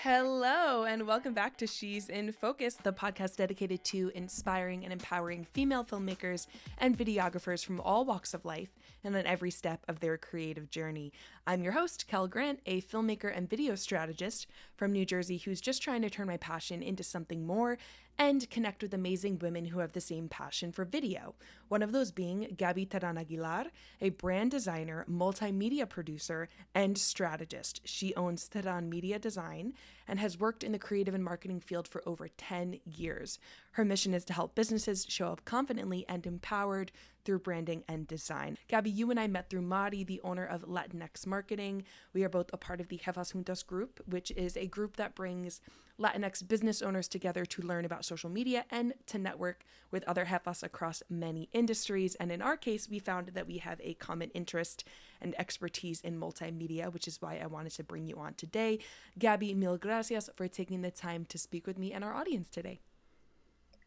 Hello, and welcome back to She's in Focus, the podcast dedicated to inspiring and empowering female filmmakers and videographers from all walks of life and on every step of their creative journey. I'm your host, Kel Grant, a filmmaker and video strategist from New Jersey who's just trying to turn my passion into something more and connect with amazing women who have the same passion for video. One of those being Gaby Teran Aguilar, a brand designer, multimedia producer, and strategist. She owns Teran Media Design and has worked in the creative and marketing field for over 10 years. Her mission is to help businesses show up confidently and empowered through branding and design. Gaby, you and I met through Mari, the owner of Latinx Marketing. We are both a part of the Jefas Juntas group, which is a group that brings Latinx business owners together to learn about social media and to network with other jefas across many industries. And in our case, we found that we have a common interest and expertise in multimedia, which is why I wanted to bring you on today. Gaby, mil gracias for taking the time to speak with me and our audience today.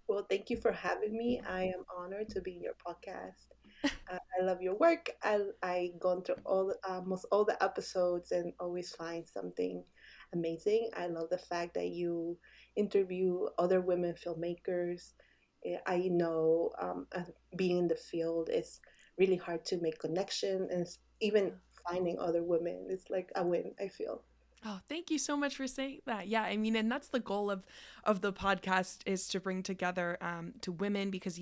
Well, thank you for having me. I am honored to be in your podcast. I love your work. I gone through almost all the episodes and always find something amazing. I love the fact that you interview other women filmmakers. I know being in the field is really hard to make connection, and even finding other women is like a win, I feel. Oh, thank you so much for saying that. Yeah, I mean, and that's the goal of the podcast is to bring together to women because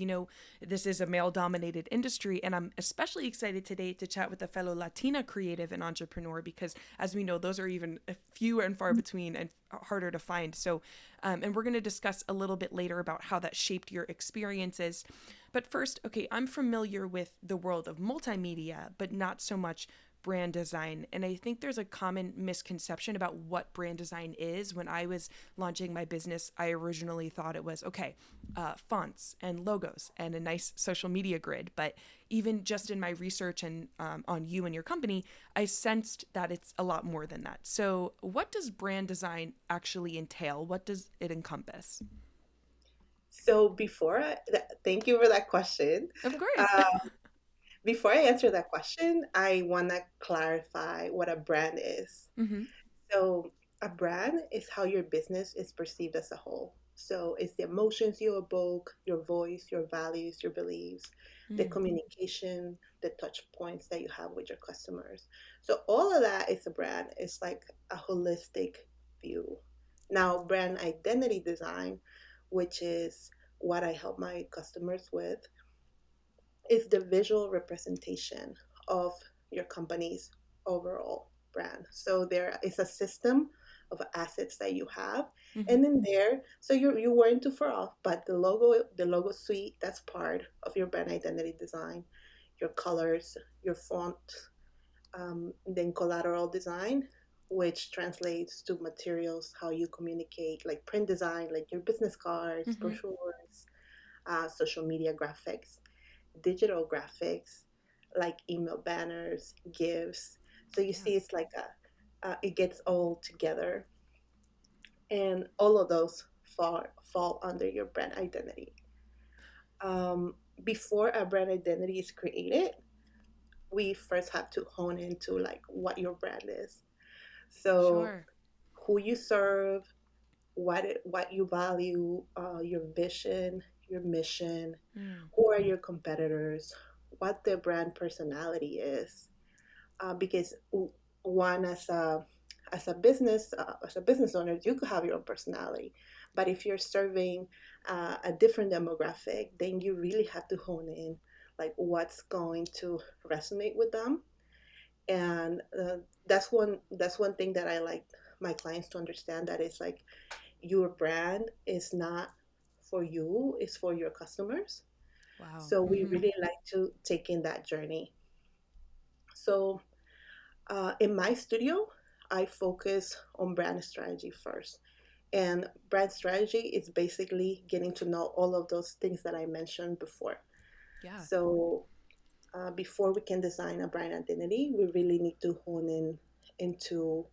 this is a male dominated industry, and I'm especially excited today to chat with a fellow Latina creative and entrepreneur because, as we know, those are even few and far between and harder to find. So, and we're going to discuss a little bit later about how that shaped your experiences. But first, okay, I'm familiar with the world of multimedia, but not so much brand design. And I think there's a common misconception about what brand design is. When I was launching my business, I originally thought it was, okay, fonts and logos and a nice social media grid. But even just in my research and on you and your company, I sensed that it's a lot more than that. So what does brand design actually entail? What does it encompass? So thank you for that question. Of course. Uh, Before I answer that question, I want to clarify what a brand is. Mm-hmm. So, a brand is how your business is perceived as a whole. So, it's the emotions you evoke, your voice, your values, your beliefs, the Mm. communication, the touch points that you have with your customers. So, all of that is a brand. It's like a holistic view. Now, brand identity design, which is what I help my customers with, is the visual representation of your company's overall brand. So there is a system of assets that you have, Mm-hmm. and in there, so you weren't too far off, but the logo suite, that's part of your brand identity design. Your colors, your font, then collateral design, which translates to materials, how you communicate, like print design, like your business cards, Mm-hmm. brochures, social media graphics, digital graphics like email banners, gifts. So you Yeah. see, it's like it gets all together, and all of those fall under your brand identity. Um, Before a brand identity is created, we first have to hone into like what your brand is. So Sure. who you serve, what you value, your vision, your mission, Mm. who are your competitors, what their brand personality is, because one as a business owner, you could have your own personality, but if you're serving a different demographic, then you really have to hone in like what's going to resonate with them. And that's one thing that I like my clients to understand, that it's like your brand is not for you, it's for your customers. Wow. So we Mm-hmm. really like to take in that journey. So in my studio, I focus on brand strategy first. And brand strategy is basically getting to know all of those things that I mentioned before. Yeah. So before we can design a brand identity, we really need to hone in into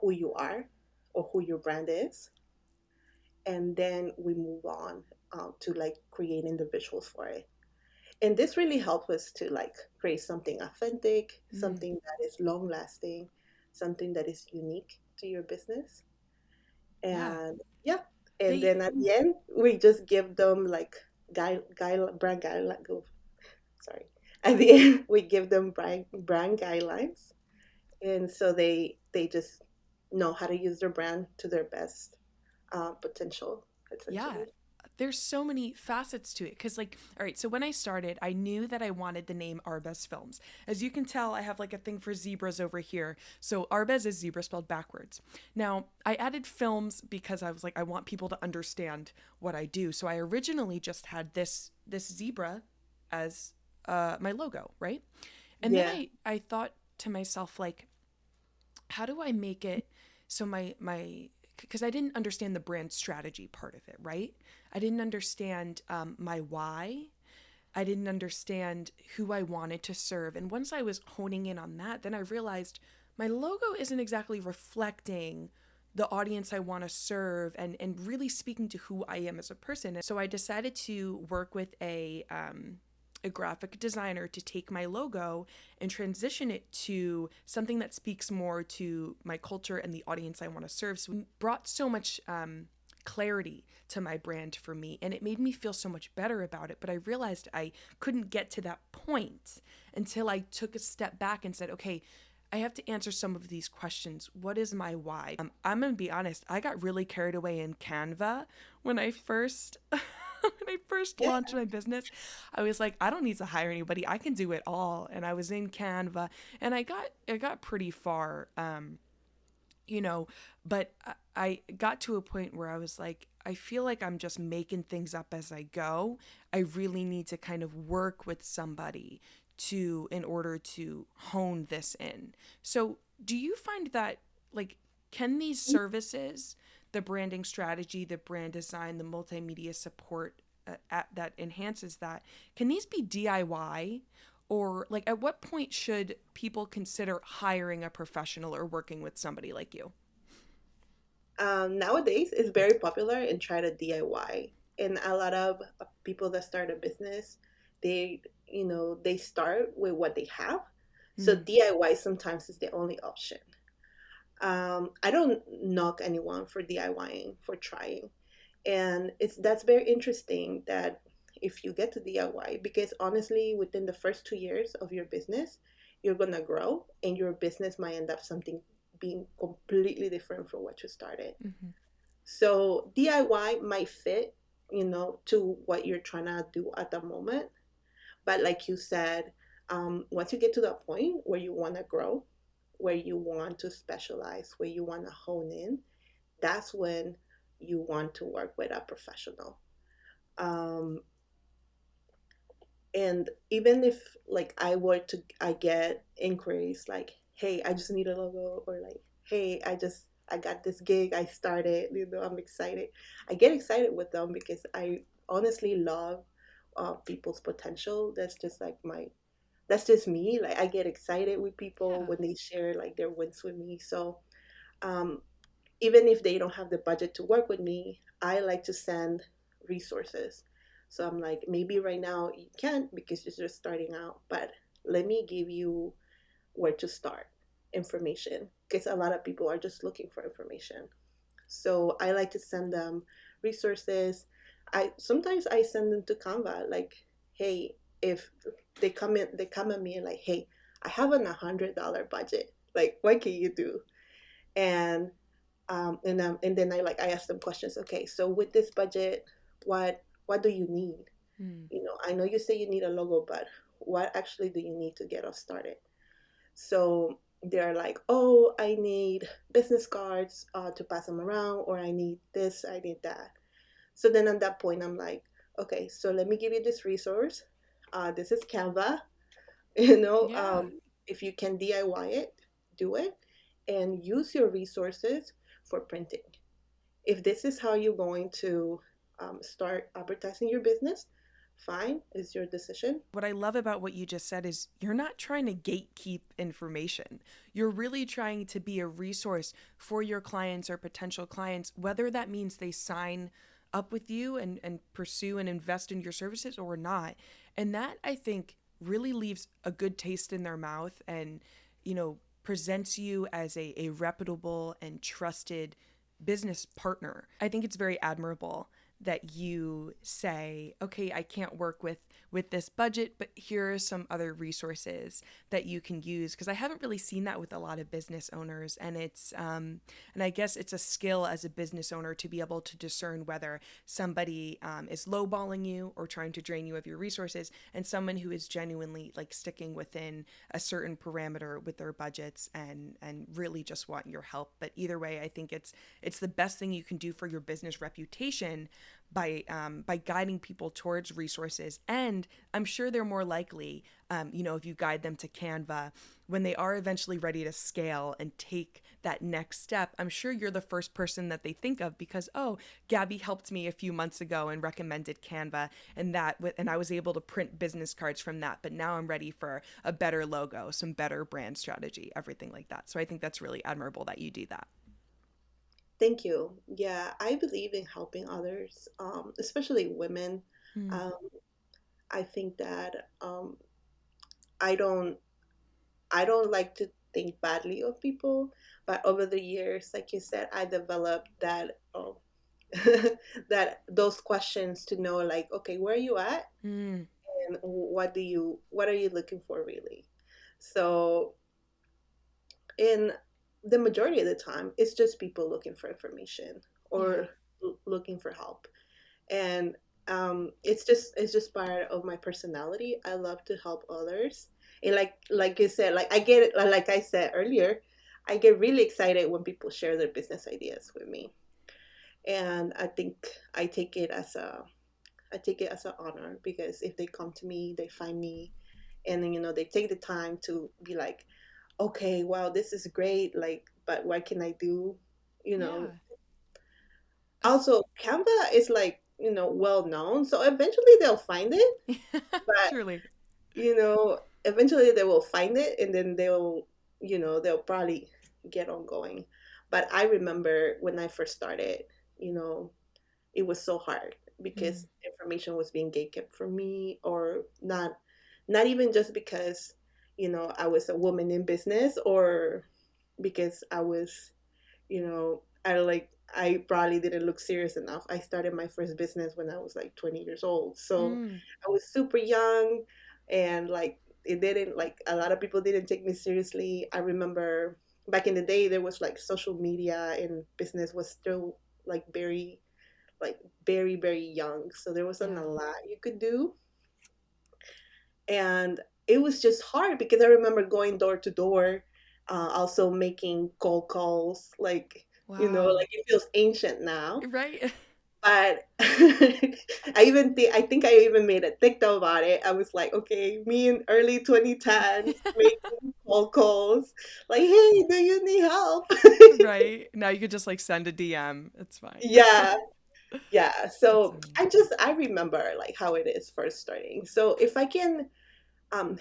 who you are or who your brand is. And then we move on to like creating the visuals for it. And this really helps us to like create something authentic, Mm. something that is long lasting, something that is unique to your business. Yeah. And yeah, and They then at the end we just give them like brand guideline. Oh, sorry. At the end we give them brand guidelines, and so they just know how to use their brand to their best potential, Yeah, essentially. there's so many facets to it because, like, all right, so when I started, I knew that I wanted the name Arbez Films. As you can tell, I have like a thing for zebras over here. So Arbez is zebra spelled backwards. Now, I added films because I was like, I want people to understand what I do. So I originally just had this zebra as my logo, right? And then Yeah, I thought to myself, like, how do I make it so my because I didn't understand the brand strategy part of it, right? I didn't understand my why. I didn't understand who I wanted to serve. And once I was honing in on that, then I realized my logo isn't exactly reflecting the audience I want to serve and really speaking to who I am as a person. So I decided to work with a graphic designer to take my logo and transition it to something that speaks more to my culture and the audience I want to serve. So it brought so much clarity to my brand for me, and it made me feel so much better about it. But I realized I couldn't get to that point until I took a step back and said, okay, I have to answer some of these questions. What is my why? I'm gonna be honest, I got really carried away in Canva when I first when I first yeah, launched my business. I was like, I don't need to hire anybody. I can do it all. And I was in Canva, and I got pretty far. You know, but I got to a point where I was like, I feel like I'm just making things up as I go. I really need to kind of work with somebody to in order to hone this in. So, do you find that, like, can these services, the branding strategy, the brand design, the multimedia support that enhances that, can these be DIY? Or, like, at what point should people consider hiring a professional or working with somebody like you? nowadays it's very popular and try to DIY. And a lot of people that start a business, they they start with what they have. So Mm, DIY sometimes is the only option. I don't knock anyone for DIYing, for trying. And that's very interesting that if you get to DIY, because honestly, within the first 2 years of your business, you're gonna grow and your business might end up something being completely different from what you started. hmm. So DIY might fit, to what you're trying to do at the moment. But like you said, once you get to that point where you want to grow, where you want to specialize, where you want to hone in, that's when you want to work with a professional. Um, and even if like I get inquiries like, hey, I just need a logo, or like, hey, I got this gig, I started, I'm excited. I get excited with them because I honestly love people's potential. That's just me. Like I get excited with people Yeah. when they share like their wins with me. So um, even if they don't have the budget to work with me, I like to send resources. So I'm like, maybe right now you can't because you're just starting out, but let me give you where to start information, because a lot of people are just looking for information. So I like to send them resources. I sometimes I send them to Canva like, hey, if they come at me and like, hey, I have an $100 budget. Like, what can you do? And and then I ask them questions. Okay, so with this budget, what do you need? Mm, I know you say you need a logo, but what actually do you need to get us started? So they're like, oh, I need business cards to pass them around, or I need this, I need that. So then at that point, I'm like, okay, so let me give you this resource. This is Canva. You know, yeah. um, if you can DIY it, do it, and use your resources for printing. If this is how you're going to start advertising your business, fine, it's your decision. What I love about what you just said is you're not trying to gatekeep information. You're really trying to be a resource for your clients or potential clients, whether that means they sign up with you and pursue and invest in your services or not. And that, I think, really leaves a good taste in their mouth and, presents you as a reputable and trusted business partner. I think it's very admirable that you say, okay, I can't work with this budget, but here are some other resources that you can use, because I haven't really seen that with a lot of business owners. And it's and I guess it's a skill as a business owner to be able to discern whether somebody is lowballing you or trying to drain you of your resources, and someone who is genuinely like sticking within a certain parameter with their budgets and really just want your help. But either way, I think it's the best thing you can do for your business reputation by guiding people towards resources. And I'm sure they're more likely, if you guide them to Canva, when they are eventually ready to scale and take that next step, I'm sure you're the first person that they think of because, oh, Gaby helped me a few months ago and recommended Canva, and I was able to print business cards from that. But now I'm ready for a better logo, some better brand strategy, everything like that. So I think that's really admirable that you do that. Thank you. Yeah, I believe in helping others, especially women. Mm, Um, I think that I don't I don't like to think badly of people, but over the years, like you said, I developed that that those questions to know, like, okay, where are you at, mm, and what are you looking for really? So in the majority of the time, it's just people looking for information yeah, or looking for help, and it's just part of my personality. I love to help others, and like you said, like I get it. Like I said earlier, I get really excited when people share their business ideas with me, and I think I take it as a I take it as an honor because if they come to me, they find me, and then they take the time to be like, okay, wow, this is great. Like, but what can I do? You know, yeah. also Canva is like well known, so eventually they'll find it. But Truly. eventually they will find it, and then they'll probably get on going. But I remember when I first started, you know, it was so hard Mm, because information was being gatekept from me, or not even just because I was a woman in business, or because I was I probably didn't look serious enough. I started my first business when I was like 20 years old. So mm, I was super young, and like it didn't like a lot of people didn't take me seriously. I remember back in the day there was like social media, and business was still like very very young. So there wasn't yeah. a lot you could do, and it was just hard because I remember going door to door, also making cold calls, like Wow. like it feels ancient now, Right? but I think I even made a TikTok about it. I was like, okay, me in early 2010s making cold calls, like, hey, do you need help? Right. Now you could just like send a DM. It's fine. Yeah, yeah. That's So amazing. I remember like how it is first starting. So if I can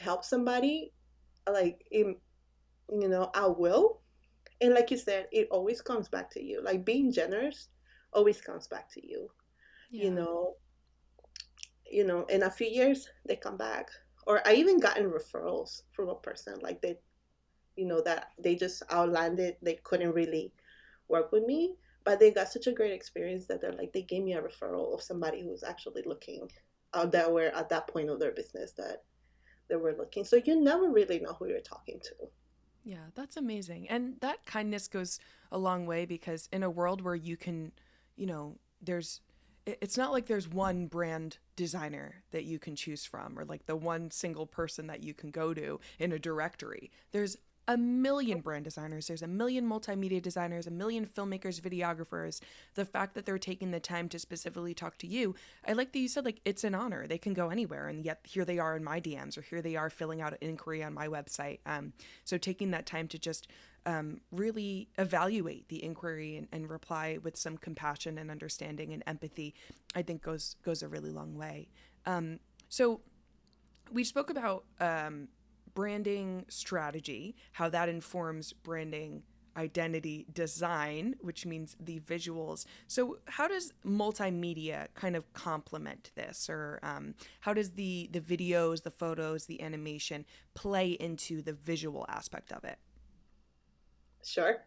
help somebody, like I will. And like you said, it always comes back to you. Like being generous always comes back to you. You Yeah. know, in a few years they come back. Or I even gotten referrals from a person like that they just outlanded. They couldn't really work with me, but they got such a great experience that they gave me a referral of somebody who was actually looking, that were at that point of their business that they were looking. So you never really know who you're talking to. Yeah, that's amazing. And that kindness goes a long way because in a world where you can, there's it's not like there's one brand designer that you can choose from or like the one single person that you can go to in a directory. There's a million brand designers, there's a million multimedia designers, a million filmmakers, videographers. The fact that they're taking the time to specifically talk to you, I like that you said like it's an honor. They can go anywhere, and yet here they are in my DMs, or here they are filling out an inquiry on my website. So taking that time to just really evaluate the inquiry and reply with some compassion and understanding and empathy, I think goes a really long way. So we spoke about branding strategy, how that informs branding identity design, which means the visuals. So how does multimedia kind of complement this, or how does the videos, the photos, the animation play into the visual aspect of it? Sure.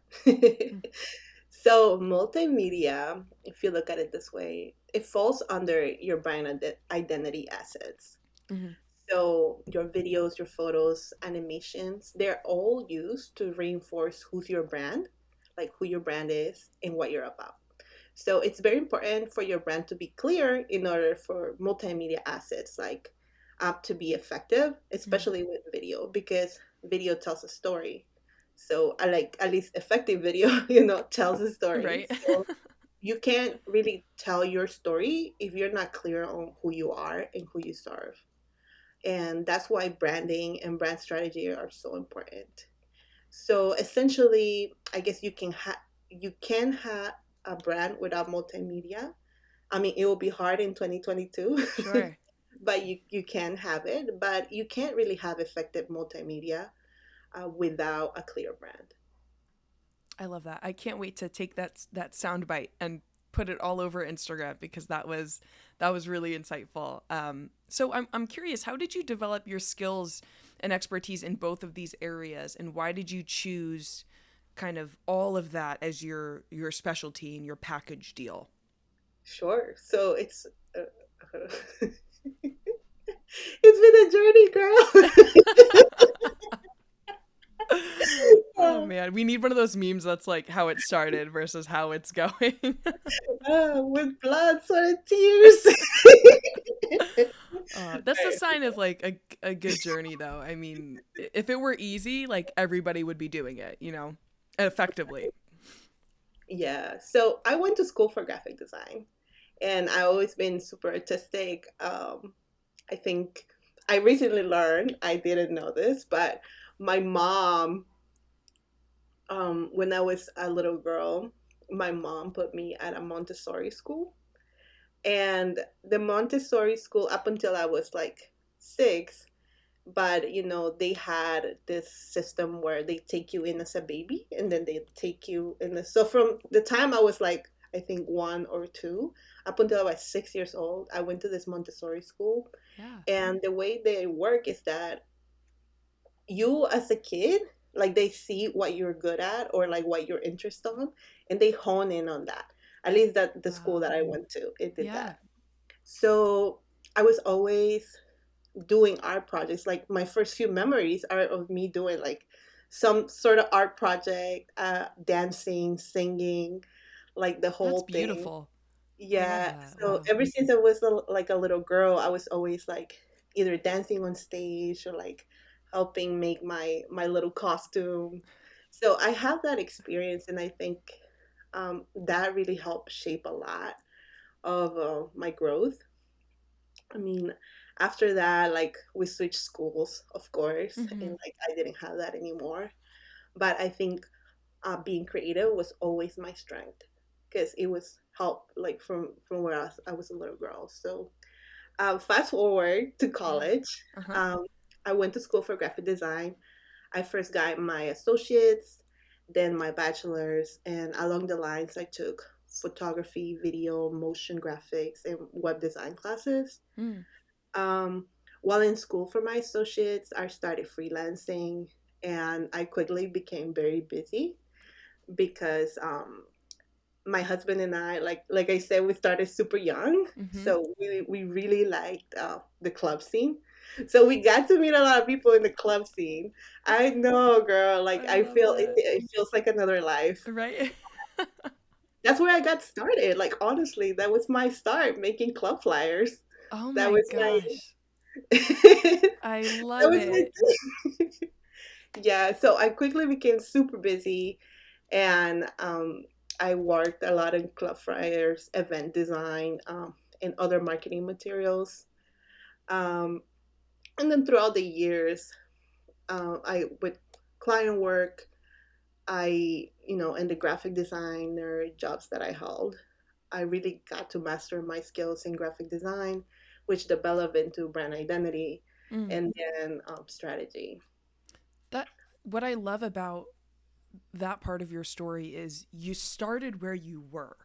So multimedia, if you look at it this way, it falls under your brand identity assets. Hmm. So your videos, your photos, animations, they're all used to reinforce who's your brand, like who your brand is and what you're about. So it's very important for your brand to be clear in order for multimedia assets like app to be effective, Mm. especially with video, because video tells a story. So I like at least effective video, tells a story. Right. So you can't really tell your story if you're not clear on who you are and who you serve. And that's why branding and brand strategy are so important. So essentially, I guess you can have a brand without multimedia. I mean, it will be hard in 2022, Sure. but you can have it. But you can't really have effective multimedia without a clear brand. I love that. I can't wait to take that sound bite and put it all over Instagram because that was really insightful. So I'm curious, how did you develop your skills and expertise in both of these areas, and why did you choose kind of all of that as your specialty and your package deal? Sure. So uh, it's been a journey, Oh girl. man, we need one of those memes that's like how it started versus how it's going. With blood, sweat, and tears. That's a sign of like a good journey, though. I mean, if it were easy, like everybody would be doing it, effectively. Yeah. So I went to school for graphic design, and I always been super artistic. I think I recently learned, I didn't know this, but my mom, when I was a little girl, my mom put me at a Montessori school. And the Montessori school, up until I was like 6, but they had this system where they take you in as a baby and then they take you in so from the time I was like, I think 1 or 2, up until I was 6 years old, I went to this Montessori school. Yeah, And the way they work is that you as a kid, like, they see what you're good at or like what you're interested on, and they hone in on that. At least that the school that wow. I went to, it did Yeah, that. So I was always doing art projects. Like, my first few memories are of me doing like some sort of art project, dancing, singing, like the that's whole thing. beautiful. I love Yeah. that. So Wow. ever since I was like a little girl, I was always like either dancing on stage or like helping make my little costume. So I have that experience, and I think that really helped shape a lot of my growth. I mean, after that, like, we switched schools, of course, and Hmm. like I didn't have that anymore. But I think being creative was always my strength because it was help like from where I was a little girl. So fast forward to Yeah. college. Uh huh. Um, I went to school for graphic design. I first got my associates, then my bachelor's, and along the lines, I took photography, video, motion graphics, and web design classes. Mm. Um, while in school for my associates, I started freelancing, and I quickly became very busy because my husband and I, like I said, we started super young, Hmm. so we really liked the club scene. So we got to meet a lot of people in the club scene. I know, girl. Like, I I love feel it, that. it feels like another life. Right. That's where I got started. Like, honestly, that was my start, making club flyers. Oh That my was my gosh. that I love was my it. thing. Yeah, so I quickly became super busy, and I worked a lot in club flyers, event design, and other marketing materials. Um, and then throughout the years, I with client work, and the graphic designer jobs that I held, I really got to master my skills in graphic design, which developed into brand identity Mm. and then strategy. That what I love about that part of your story is you started where you were.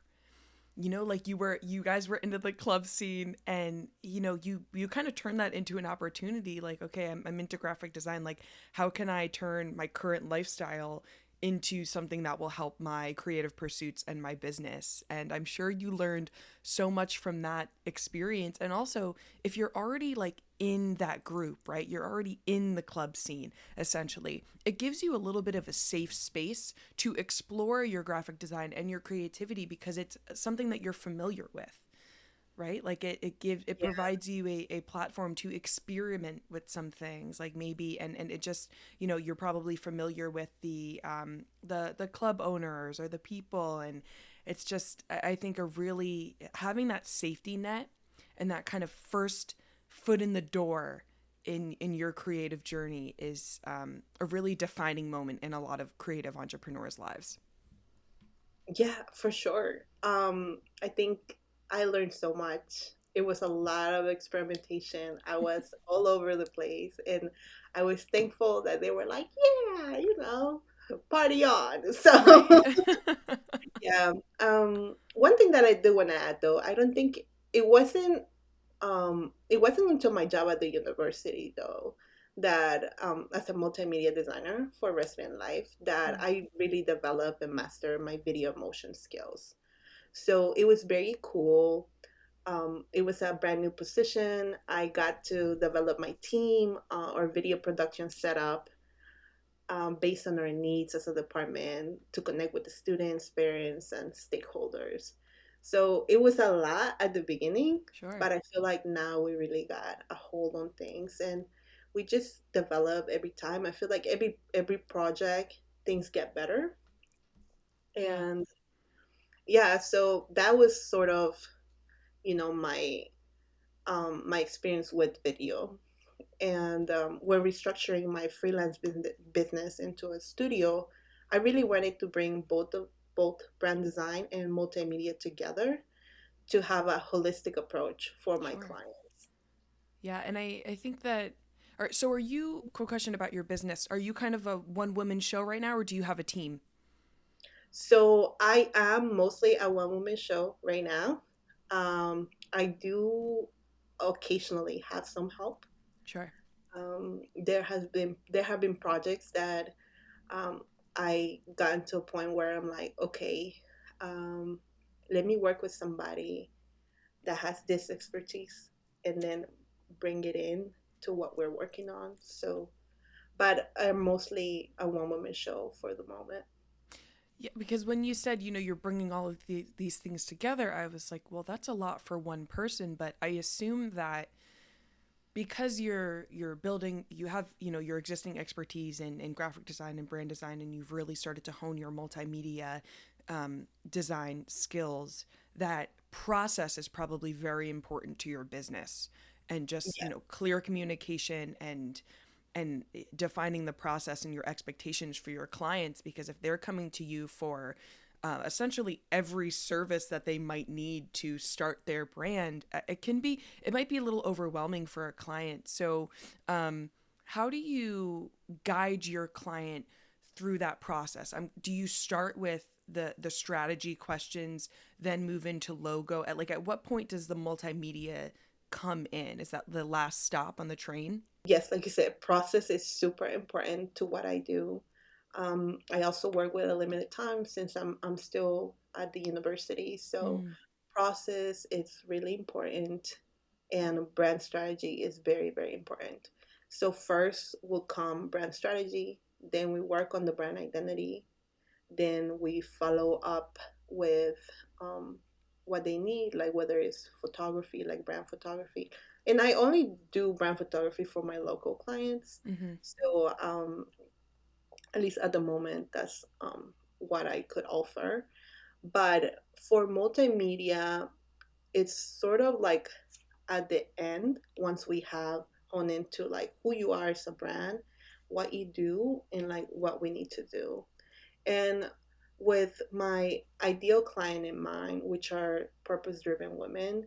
Like you guys were into the club scene, and you kind of turned that into an opportunity. Like, okay, I'm into graphic design. Like, how can I turn my current lifestyle into something that will help my creative pursuits and my business. And I'm sure you learned so much from that experience. And also, if you're already like in that group, right? You're already in the club scene, essentially. It gives you a little bit of a safe space to explore your graphic design and your creativity because it's something that you're familiar with, right? Like it Yeah. provides you a platform to experiment with some things, like maybe, and it just, you know, you're probably familiar with the club owners or the people, and it's just, I think a really having that safety net and that kind of first foot in the door in your creative journey is a really defining moment in a lot of creative entrepreneurs' lives. Yeah, for sure. I think I learned so much. It was a lot of experimentation. I was all over the place, and I was thankful that they were like, "Yeah, party on." Right. So, yeah. One thing that I do want to add, though, I don't think it wasn't. It wasn't until my job at the university, though, that as a multimedia designer for resident life, that Mm, I really developed and mastered my video motion skills. So it was very cool. It was a brand new position. I got to develop my team or video production setup based on our needs as a department to connect with the students, parents, and stakeholders. So it was a lot at the beginning, sure. but I feel like now we really got a hold on things and we just develop every time. I feel like every project things get better. Yeah. And yeah, so that was sort of, my my experience with video. And we're restructuring my freelance business into a studio. I really wanted to bring both brand design and multimedia together to have a holistic approach for my Sure. clients. Yeah, and I think that. All right, so are you? Quick question about your business. Are you kind of a one woman show right now, or do you have a team? So I am mostly a one woman show right now. I do occasionally have some help. Sure. There have been projects that um, I got to a point where I'm like, okay, um, let me work with somebody that has this expertise and then bring it in to what we're working on. So, but I'm mostly a one woman show for the moment. Yeah, because when you said, you're bringing all of these things together, I was like, well, that's a lot for one person. But I assume that because you're building, you have, your existing expertise in graphic design and brand design, and you've really started to hone your multimedia design skills, that process is probably very important to your business, and just, Yeah, clear communication and defining the process and your expectations for your clients, because if they're coming to you for essentially every service that they might need to start their brand, it might be a little overwhelming for a client. So how do you guide your client through that process? Do you start with the strategy questions, then move into logo? At what point does the multimedia come in? Is that the last stop on the train? yes, like you said, process is super important to what I do. I also work with a limited time since I'm still at the university. So Mm, process is really important and brand strategy is very, very important. So first will come brand strategy, then we work on the brand identity, then we follow up with um, what they need, like whether it's photography, like brand photography. And I only do brand photography for my local clients. mm-hmm. So at least at the moment, that's what I could offer. But for multimedia, it's sort of like at the end, once we have honed into like who you are as a brand, what you do, and like what we need to do. And with my ideal client in mind, which are purpose driven women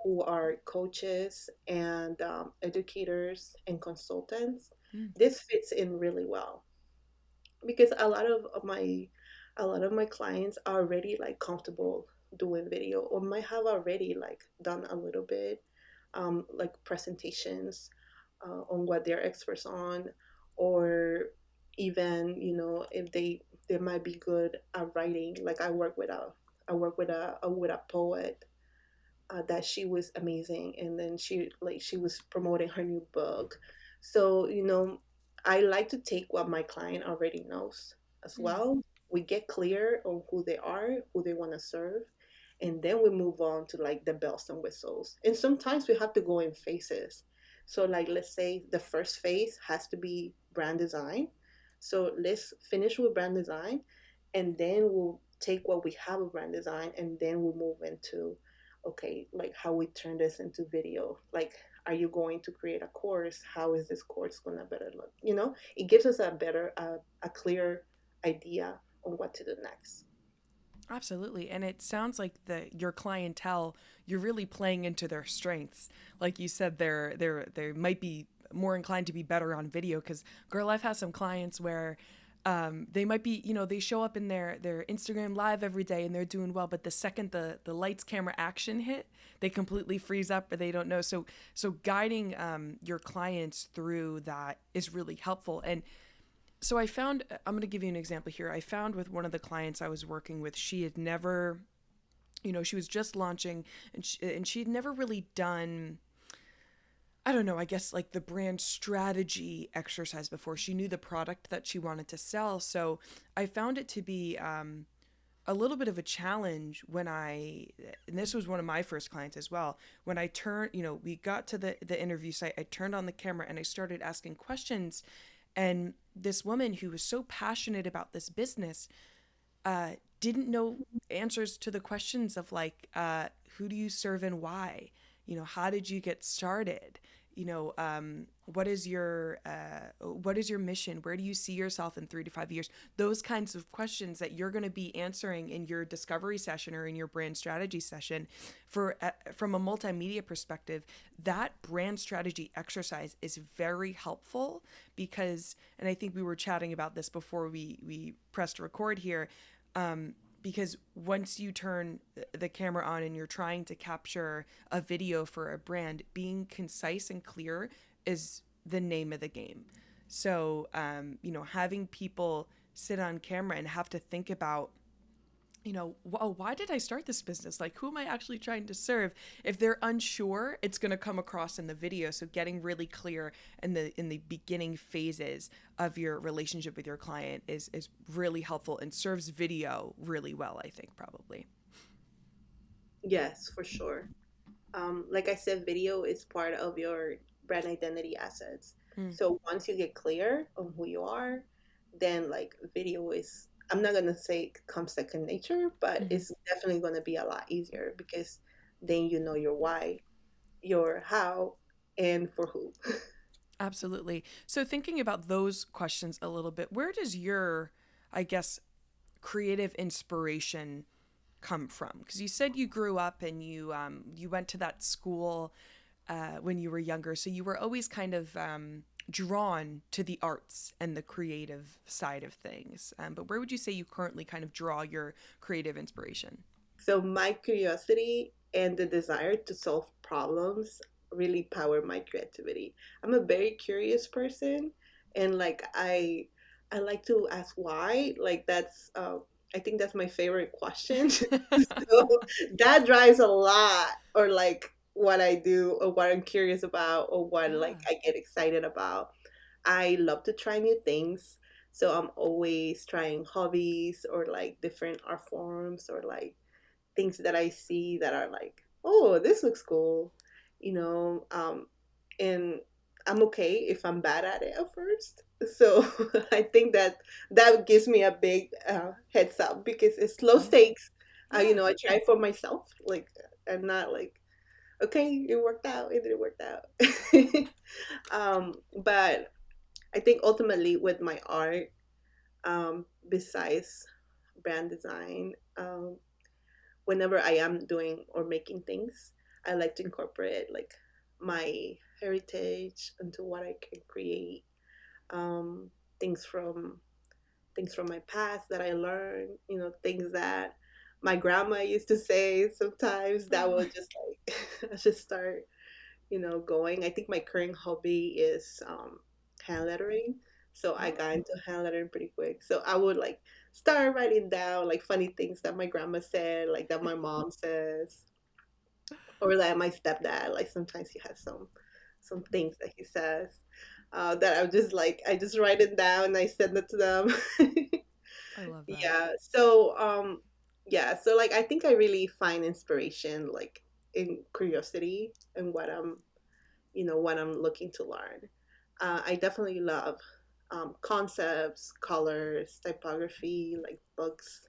who are coaches and educators and consultants, Mm, this fits in really well because a lot of my clients are already like comfortable doing video or might have already like done a little bit like presentations on what they're experts on, or even if they might be good at writing. Like I work with a poet that she was amazing, and then she was promoting her new book. So I like to take what my client already knows as Mm. well. We get clear on who they are, who they want to serve, and then we move on to like the bells and whistles. And sometimes we have to go in phases. So like, let's say the first phase has to be brand design. So let's finish with brand design, and then we'll take what we have of brand design, and then we'll move into, okay, like how we turn this into video. Like, are you going to create a course? How is this course going to better look? It gives us a clear idea on what to do next. Absolutely. And it sounds like your clientele, you're really playing into their strengths. Like you said, they might be more inclined to be better on video because girl, I've had some clients where they might be, they show up in their Instagram live every day and they're doing well, but the second the lights, camera, action hit, they completely freeze up or they don't know. So guiding your clients through that is really helpful. And so I'm going to give you an example here. I found with one of the clients I was working with, she had never, she was just launching and she'd never really done, I don't know, I guess like the brand strategy exercise before. She knew the product that she wanted to sell. So I found it to be a little bit of a challenge and this was one of my first clients as well. When I turned, we got to the interview site, I turned on the camera and I started asking questions. And this woman who was so passionate about this business didn't know answers to the questions of like, who do you serve and why? How did you get started? What is your mission? Where do you see yourself in 3 to 5 years? Those kinds of questions that you're going to be answering in your discovery session or in your brand strategy session. From a multimedia perspective, that brand strategy exercise is very helpful because, and I think we were chatting about this before we pressed record here. Because once you turn the camera on and you're trying to capture a video for a brand, being concise and clear is the name of the game. So, having people sit on camera and have to think about, why did I start this business? Like, who am I actually trying to serve? If they're unsure, it's going to come across in the video. So getting really clear in the beginning phases of your relationship with your client is really helpful and serves video really well, I think, probably. Yes, for sure. Like I said, video is part of your brand identity assets. Mm, So once you get clear on who you are, then like video is, I'm not gonna say it comes second nature, but mm-hmm. it's definitely gonna be a lot easier because then you know your why, your how, and for who. Absolutely. So thinking about those questions a little bit, where does your, I guess, creative inspiration come from? Because you said you grew up and you went to that school when you were younger, so you were always kind of drawn to the arts and the creative side of things. But where would you say you currently kind of draw your creative inspiration? So my curiosity and the desire to solve problems really power my creativity. I'm a very curious person, and like I like to ask why. Like that's I think that's my favorite question. So that drives a lot, or like what I do, or what I'm curious about, or what like Yeah. I get excited about. I love to try new things. So I'm always trying hobbies or like different art forms or like things that I see that are like, oh, this looks cool, you know. And I'm okay if I'm bad at it at first. So I think that that gives me a big heads up because it's low Yeah. stakes. Yeah. I try it for myself. Like I'm not like, okay, it worked out, it didn't work out. But I think ultimately with my art, besides brand design, whenever I am doing or making things, I like to incorporate like my heritage into what I can create. Um, things from things from my past that I learned, things that my grandma used to say sometimes that Oh. will just like I just start, going. I think my current hobby is hand lettering. So I Oh. got into hand lettering pretty quick. So I would like start writing down like funny things that my grandma said, like that my mom says, or that my stepdad, like sometimes he has some things that he says, that I'm just like, I just write it down and I send it to them. I love that. Yeah. So yeah, so like I think I really find inspiration like in curiosity and what I'm, what I'm looking to learn. I definitely love concepts, colors, typography, like books,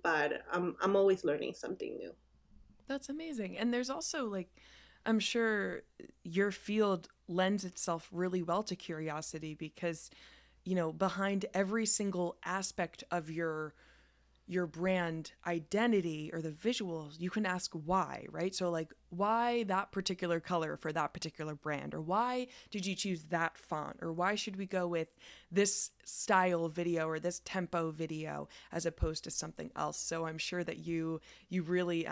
but I'm always learning something new. That's amazing. And there's also like, I'm sure your field lends itself really well to curiosity because, behind every single aspect of your brand identity or the visuals, you can ask why, right? So like why that particular color for that particular brand, or why did you choose that font, or why should we go with this style video or this tempo video as opposed to something else? So I'm sure that you really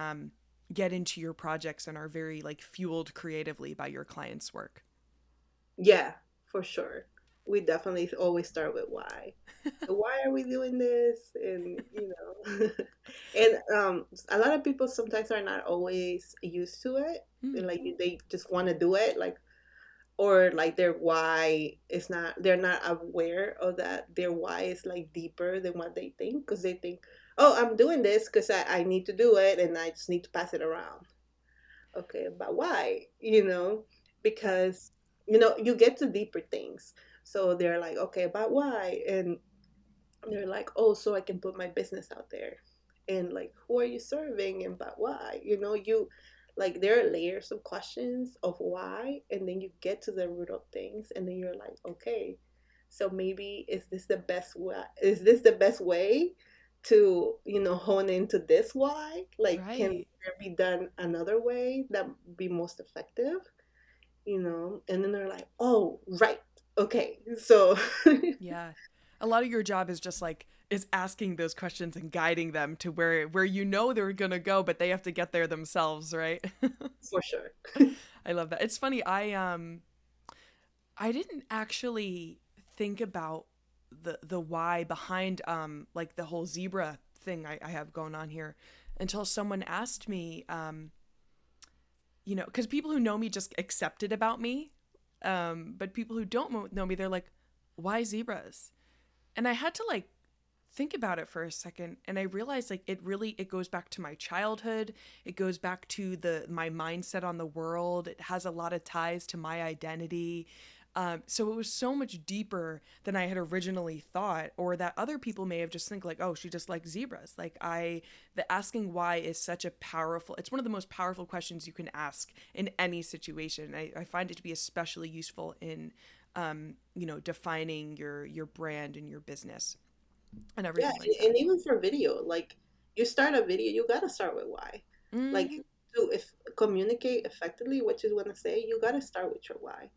get into your projects and are very like fueled creatively by your clients' work. Yeah, for sure. We definitely always start with why. So why are we doing this? And and a lot of people sometimes are not always used to it. Mm, Like they just want to do it, like, or like their why is not, they're not aware of that their why is like deeper than what they think, because they think, oh, I'm doing this because I need to do it and I just need to pass it around. Okay, but why? Because you get to deeper things. So they're like, okay, but why? And they're like, oh, so I can put my business out there. And like, who are you serving and but why? You like, there are layers of questions of why, and then you get to the root of things, and then you're like, okay, so maybe is this the best way to hone into this why? Like, can right. there be done another way that be most effective? And then they're like, oh, right, okay, so Yeah. A lot of your job is just like is asking those questions and guiding them to where they're going to go, but they have to get there themselves, right? for sure. I love that. It's funny. I didn't actually think about the why behind like the whole zebra thing I have going on here until someone asked me because people who know me just accept it about me, but people who don't know me, they're like, why zebras? And I had to like think about it for a second, and I realized like it goes back to my childhood. It goes back to the my mindset on the world. It has a lot of ties to my identity. So it was so much deeper than I had originally thought, or that other people may have just think like, oh, she just likes zebras. The asking why is such a powerful. It's one of the most powerful questions you can ask in any situation. I find it to be especially useful in, defining your brand and your business and Yeah, everything like and that. even for video, like, you start a video, you gotta start with why. Like, Hmm. to if communicate effectively what you want to say, you gotta start with your why.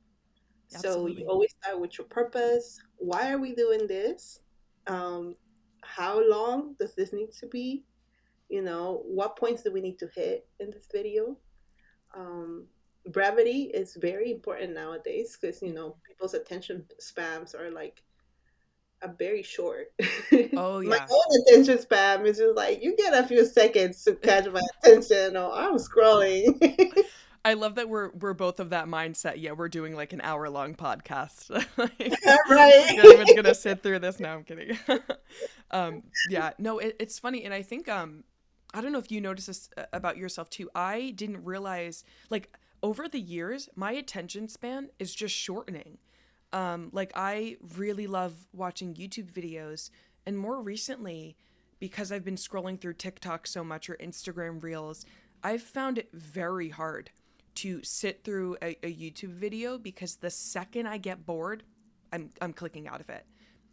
So you Absolutely. always start with your purpose. Why are we doing this? Um, how long does this need to be? What points do we need to hit in this video? Um, Brevity is very important nowadays because people's attention spans are like very short. Oh My yeah. own attention span is just like, you get a few seconds to catch my attention, or I'm scrolling. I love that we're both of that mindset. Yeah, we're doing like an hour long podcast. Like, Right. everyone's gonna sit through this. No, I'm kidding. Yeah, no, it's funny, and I think I don't know if you notice this about yourself too. I didn't realize like over the years my attention span is just shortening. Like I really love watching YouTube videos, and more recently, because I've been scrolling through TikTok so much or Instagram Reels, I've found it very hard to sit through a YouTube video because the second I get bored, I'm clicking out of it.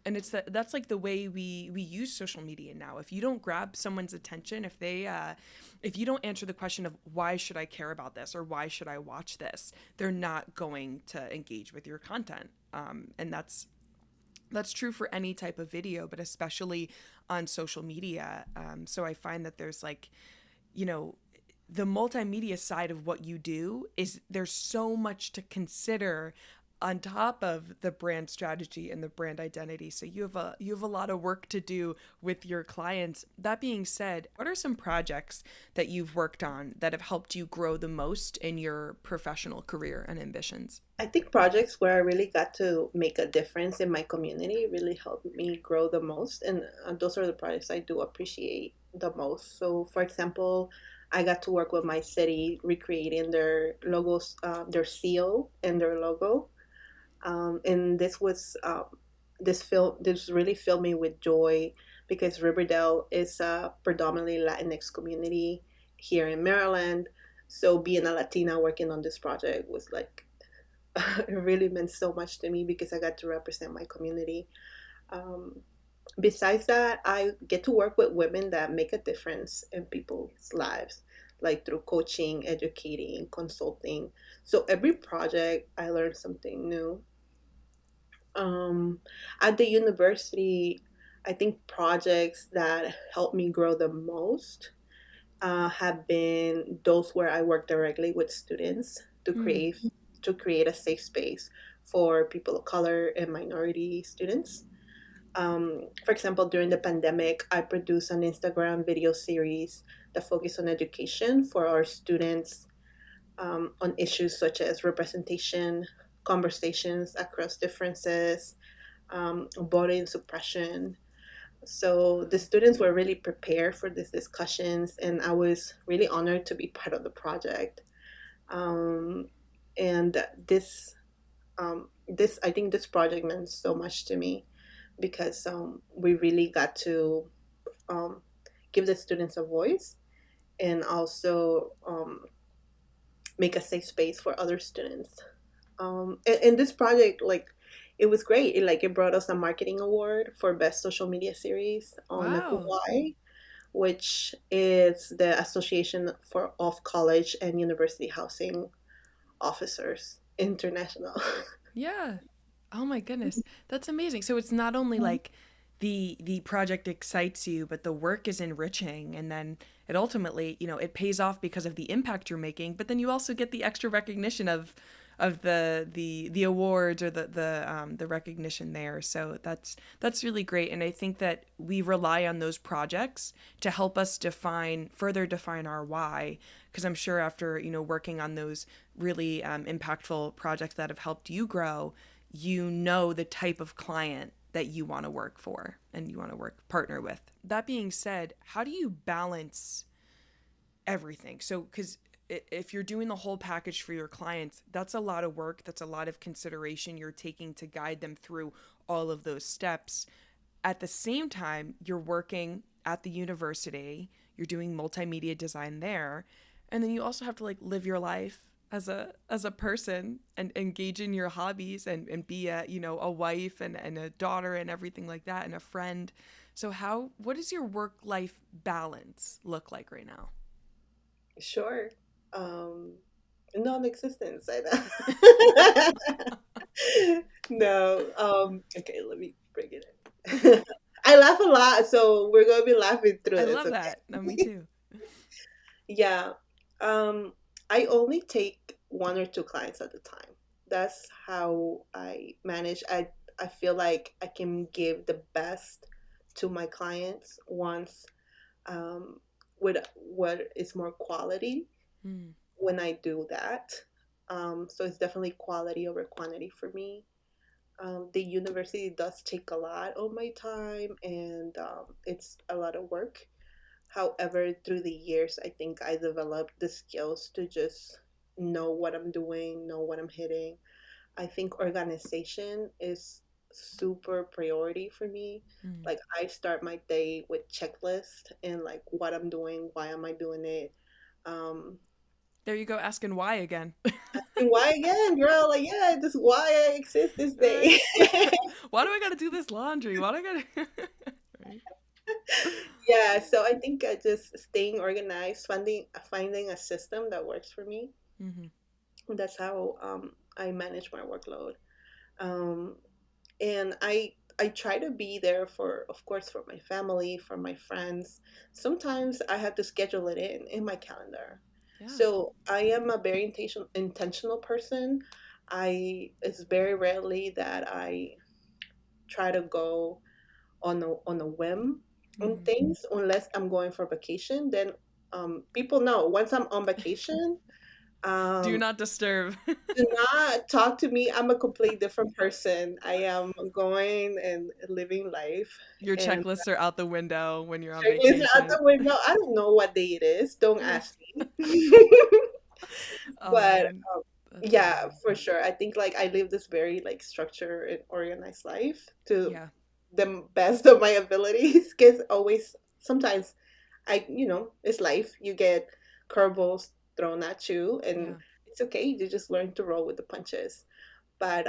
And that's like the way we use social media now. If you don't grab someone's attention, if you don't answer the question of why should I care about this or why should I watch this, they're not going to engage with your content. And that's true for any type of video, but especially on social media. So I find that there's like, you know, the multimedia side of what you do is there's so much to consider on top of the brand strategy and the brand identity. So you have a lot of work to do with your clients. That being said, what are some projects that you've worked on that have helped you grow the most in your professional career and ambitions? I think projects where I really got to make a difference in my community really helped me grow the most. And those are the projects I do appreciate the most. So, for example, I got to work with my city recreating their logos, their seal and their logo. And this really filled me with joy because Riverdale is a predominantly Latinx community here in Maryland. So being a Latina working on this project was like it really meant so much to me because I got to represent my community. Um, Besides that, I get to work with women that make a difference in people's lives, like through coaching, educating, consulting. So every project, I learn something new. Um, at the university, I think projects that helped me grow the most have been those where I work directly with students Hmm. to create a safe space for people of color and minority students. For example, during the pandemic, I produced an Instagram video series that focused on education for our students on issues such as representation, conversations across differences, voting suppression. So the students were really prepared for these discussions, and I was really honored to be part of the project. Um, and this I think this project meant so much to me because we really got to um, give the students a voice and also make a safe space for other students. And this project, like, it was great. It brought us a marketing award for best social media series on Wow. Hawaii, which is the Association for of College and University Housing Officers International. Yeah. Oh my goodness. That's amazing. So it's not only like the project excites you, but the work is enriching, and then it ultimately, it pays off because of the impact you're making, but then you also get the extra recognition of the awards or the recognition there. So that's really great, and I think that we rely on those projects to help us further define our why, because I'm sure after, working on those really impactful projects that have helped you grow, the type of client that you want to work for and you want to partner with. That being said, how do you balance everything? So, because if you're doing the whole package for your clients, that's a lot of work, that's a lot of consideration you're taking to guide them through all of those steps. At the same time, you're working at the university, you're doing multimedia design there, and then you also have to like live your life as a person and engage in your hobbies and be a a wife and a daughter and everything like that and a friend. So what does your work life balance look like right now? Sure. Um, Non-existence. I know. No. Okay, let me bring it in. I laugh a lot, so we're gonna be laughing through I this. love that. No, me Okay. too. Yeah. I only take one or two clients at a time. That's how I manage. I feel like I can give the best to my clients once um, with what is more quality Mm. when I do that. So it's definitely quality over quantity for me. The university does take a lot of my time, and it's a lot of work. However, through the years, I think I developed the skills to just know what I'm doing, know what I'm hitting. I think organization is super priority for me. Mm. Like I start my day with checklist and like what I'm doing, why am I doing it, um, There you go, asking why again. and why again, girl? Like yeah, just why I exist this day. Right. Why do I gotta do this laundry? Why do I gotta right? Yeah, so I think just staying organized, finding a system that works for me. Hmm. That's how I manage my workload. Um, and I try to be there for, of course, for my family, for my friends. Sometimes I have to schedule it in my calendar. Yeah. So I am a very intentional person. It's very rarely that I try to go on a whim on Mm. things unless I'm going for vacation. Then people know once I'm on vacation, Do um, not disturb. do not talk to me. I'm a complete different person. I am going and living life, Your and checklists are out the window when you're on checklists out the vacation. window. I don't know what day it is. Don't ask me. Oh But man, that's yeah, funny. for sure. I think like I live this very like structured and organized life to Yeah, the best of my abilities. Because always, sometimes it's life. You get curveballs thrown at you, and yeah. it's okay. You just learn to roll with the punches. But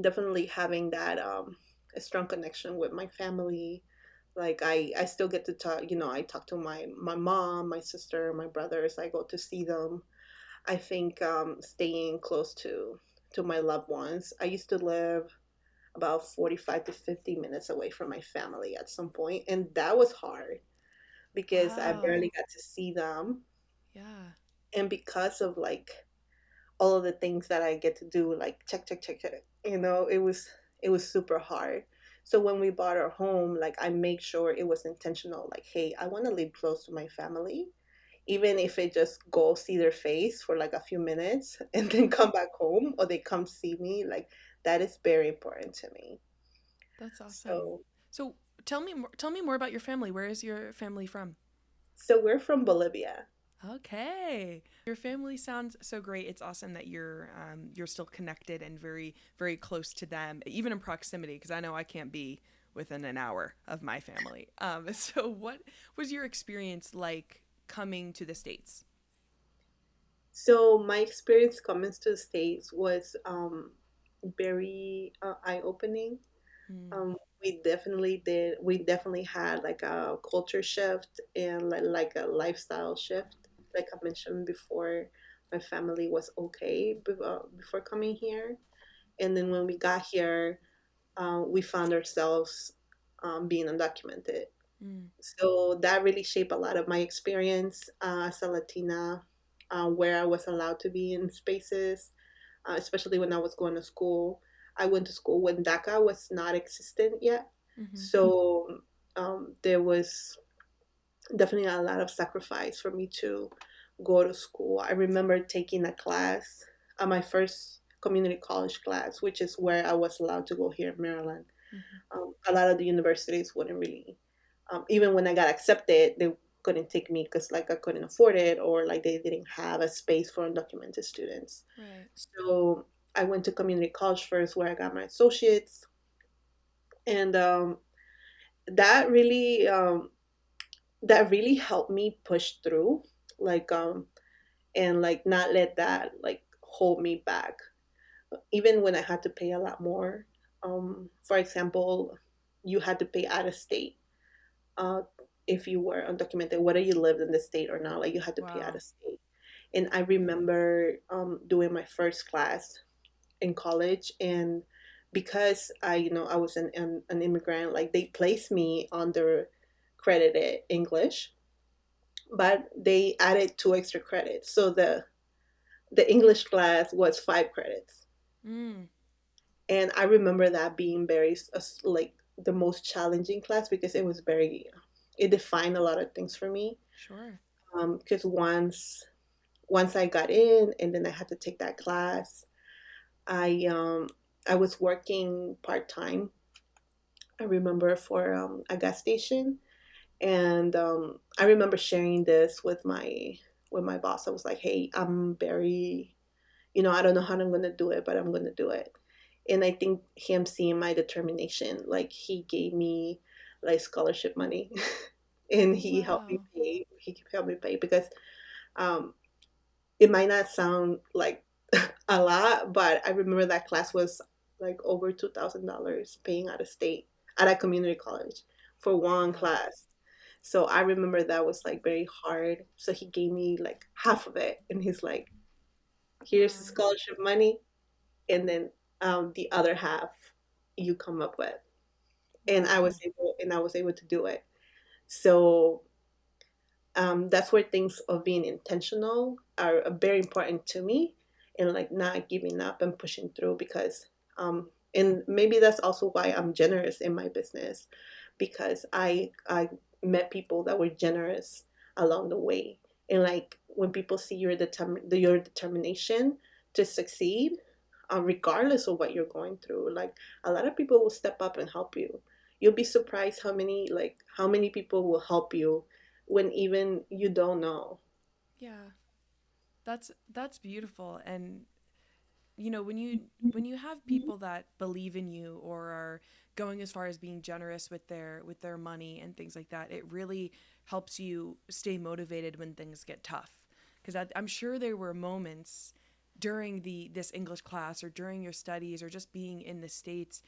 definitely having that a strong connection with my family. Like I still get to talk. I talk to my mom, my sister, my brothers. I go to see them. I think staying close to my loved ones. I used to live about 45 to 50 minutes away from my family at some point, and that was hard because I Wow. barely got to see them, Yeah. and because of like all of the things that I get to do, like check, check, check, check, it was super hard. So when we bought our home, like I make sure it was intentional. Like, hey, I want to live close to my family, even if it just go see their face for like a few minutes and then come back home, or they come see me. Like that is very important to me. That's awesome. So, So tell me more about your family. Where is your family from? so we're from Bolivia. Okay. Your family sounds so great. It's awesome that you're still connected and very very close to them, even in proximity. Because I know I can't be within an hour of my family. So what was your experience like coming to the states? So my experience coming to the States was very eye-opening. Mm, We definitely had like a culture shift and like a lifestyle shift. Like I mentioned before, my family was okay before coming here. And then when we got here, we found ourselves being undocumented. mm, So that really shaped a lot of my experience as a Latina, where I was allowed to be in spaces, especially when I was going to school. I went to school when DACA was not existent yet. mm-hmm. So there was definitely a lot of sacrifice for me to go to school. I remember taking a class, my first community college class, which is where I was allowed to go here in Maryland. Mm-hmm. A lot of the universities wouldn't really, even when I got accepted, they couldn't take me because like I couldn't afford it, or like they didn't have a space for undocumented students. Right. So I went to community college first, where I got my associates, and that really um, that really helped me push through, like and like not let that like hold me back, even when I had to pay a lot more. For example, you had to pay out of state uh, if you were undocumented, whether you lived in the state or not. Like you had to pay out Wow. of state. And I remember doing my first class in college, and because I was an immigrant, like they placed me under credited English, but they added 2 extra credits, so the English class was 5 credits. Mm, And I remember that being very like the most challenging class, because it defined a lot of things for me. sure. Because once I got in, and then I had to take that class, I um I was working part-time. I remember for a gas station, and I remember sharing this with my boss. I was like, hey, I'm very, I don't know how I'm going to do it, but I'm going to do it. And I think him seeing my determination, like he gave me like scholarship money, and he helped me Wow. pay. He helped me pay because um, it might not sound like a lot, but I remember that class was like over $2,000 paying out of state at a community college for one Wow. class. So I remember that was like very hard. So he gave me like half of it, and he's like, "Here's the Wow. scholarship money, and then the other half you come up with." And I was Wow. able to do it. So that's where things of being intentional are very important to me. and like not giving up and pushing through, because and maybe that's also why I'm generous in my business, because I met people that were generous along the way. And like when people see your determination to succeed, regardless of what you're going through, like a lot of people will step up and help you. You'll be surprised how many people will help you when even you don't know. Yeah. That's beautiful. And when you have people that believe in you or are going as far as being generous with their money and things like that, it really helps you stay motivated when things get tough. Because I'm sure there were moments during the this English class or during your studies or just being in the States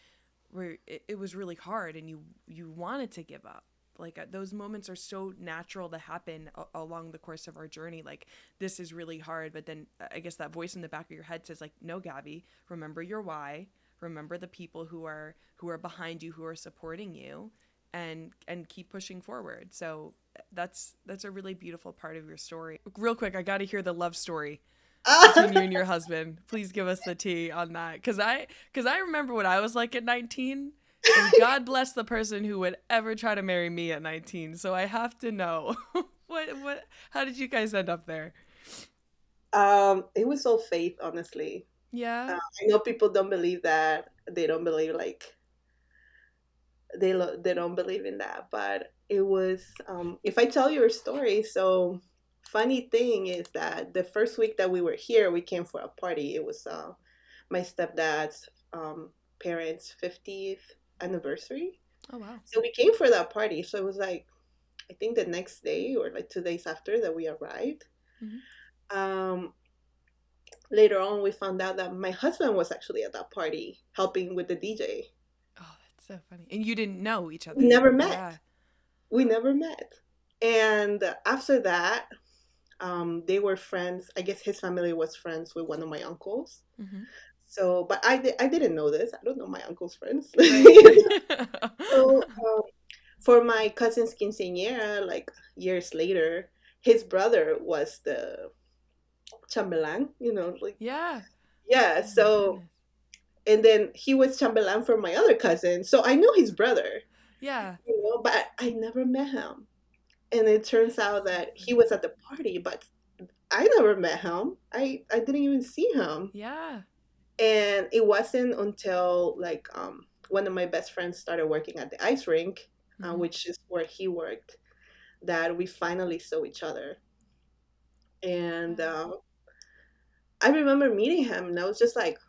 where it was really hard and you wanted to give up. Like those moments are so natural to happen along the course of our journey. Like this is really hard, but then I guess that voice in the back of your head says like, no, Gabby, remember your why, remember the people who are behind you, who are supporting you, and keep pushing forward. So that's a really beautiful part of your story. Real quick, I got to hear the love story between you and your husband. Please give us the tea on that, cuz I remember what I was like at 19, and God bless the person who would ever try to marry me at 19. So I have to know what how did you guys end up there? It was all faith, honestly. Yeah. I know people don't believe that. They don't believe like they don't believe in that, but it was. If I tell you a story, so funny thing is that the first week that we were here, we came for a party. It was my stepdad's parents' 50th anniversary. Oh wow. So we came for that party. So it was like I think the next day or like 2 days after that we arrived. Mm-hmm. Um, Later on, we found out that my husband was actually at that party helping with the DJ. Oh, that's so funny. And you didn't know each We other. never met. Yeah. We never met. And after that, they were friends. I guess his family was friends with one of my uncles. Mm-hmm. So, but I didn't know this. I don't know my uncle's friends. Right. So, for my cousin's quinceañera, like years later, his brother was the chambelán, like, Yeah. yeah. Oh my So, goodness. and then he was chambelán for my other cousin. So I knew his brother, Yeah. but I never met him. And it turns That's out so that he funny. was at the party, but I never met him. I didn't even see him. Yeah. And it wasn't until like one of my best friends started working at the ice rink, Mm-hmm. which is where he worked, that we finally saw each other. And Wow. I remember meeting him, and I was just like,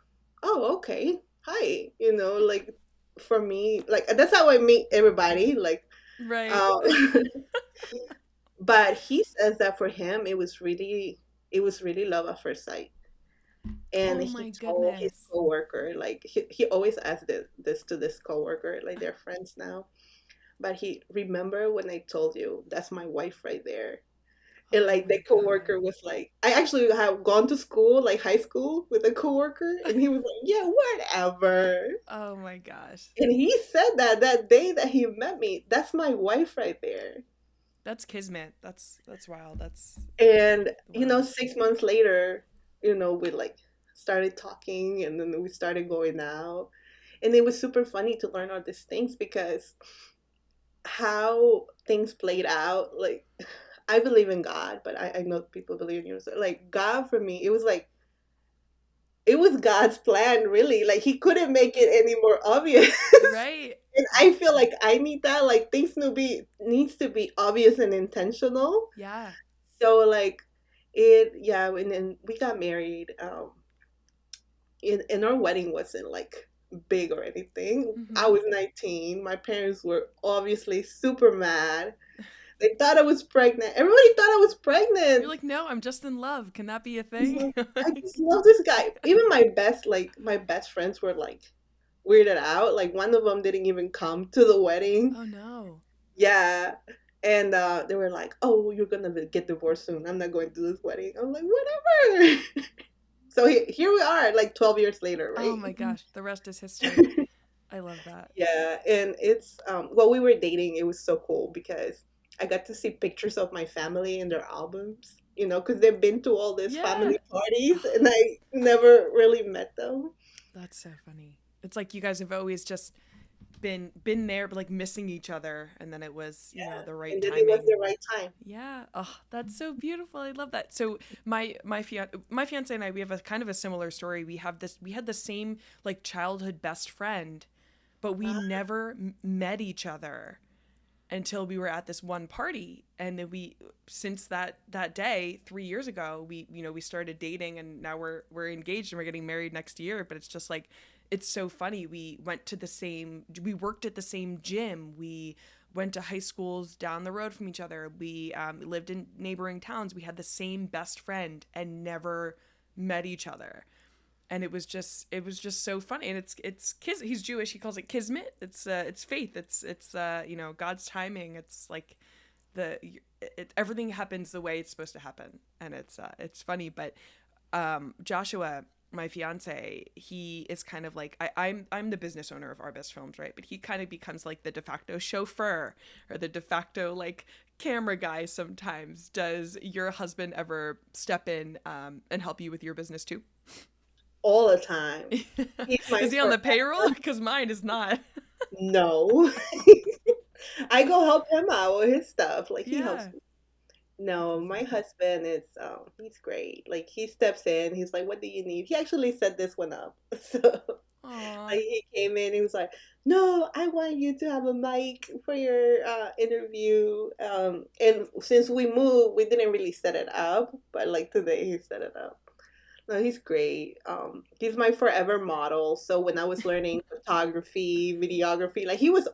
"Oh, okay, hi," like for me, like that's how I meet everybody. Like, Right. um, but he says that for him, it was really love at first sight. And Oh he my told his goodness. coworker, like he always asks this to this coworker, like they're friends now. But he remember when I told you that's my wife right there. And Oh like the my god. coworker was like, I actually have gone to school, like high school, with a coworker, and he was like, yeah, whatever. Oh my gosh. And he said that day that he met me, that's my wife right there. That's kismet. That's wild. That's And wow. 6 months later, we like started talking, and then we started going out, and it was super funny to learn all these things because how things played out, like I believe in God, but I know people believe in you. So, like God for me, it was God's plan, really. Like He couldn't make it any more obvious. Right? And I feel like I need that. Like things needs to be obvious and intentional. Yeah. So like yeah, and then we got married. And our wedding wasn't like big or anything. I Mm-hmm. was 19. My parents were obviously super mad. They thought I was pregnant. Everybody thought I was You're pregnant. like, no, I'm just in love. Can that be a I was thing? like, I just love this guy. Even my best friends were like weirded out. Like one of them didn't even come to the wedding. Oh no. Yeah. And they were like, "Oh, you're gonna get divorced soon. I'm not going to this wedding." I'm like, "Whatever." So here we are, like 12 years later, Oh right? my gosh. The rest is history. I love that. Yeah, and it's while we were dating, it was so cool because I got to see pictures of my family in their albums, because they've been to all these Yeah. family parties and I never really met them. That's so funny. It's like you guys have always just been there, but like missing each other, and then it was Yeah. the right And then it was timing. the right time. Yeah. Oh, that's so beautiful. I love that. So my fiance and I, we have a kind of a similar story. We had the same like childhood best friend, but we Ah, never met each other until we were at this one party. And then we, since that day 3 years ago, we started dating, and now we're engaged and we're getting married next year. But it's just like, it's so funny. We worked at the same gym. We went to high schools down the road from each other. We lived in neighboring towns. We had the same best friend and never met each other. And it was just so funny. And it's he's Jewish. He calls it kismet. It's faith. It's God's timing. It's like the everything happens the way it's supposed to happen. And it's funny. But Joshua, my fiance, he is kind of like, I'm the business owner of Our Best Films, right? But he kind of becomes like the de facto chauffeur, or the de facto like camera guy sometimes. Does your husband ever step in and help you with your business too? all the time. He's my Is he on the payroll? Because mine is not. No. I go help him out with his stuff. Like he helps Yeah. me. No, That's so my funny. husband is he's great. Like he steps in, he's like, "What do you need?" He actually set this one up. So Aw. like he came in, he was like, "No, I want you to have a mic for your interview." And since we moved, we didn't really set it up, but like today he set it up. No, he's great. He's my forever model. So when I was learning photography, videography, like he was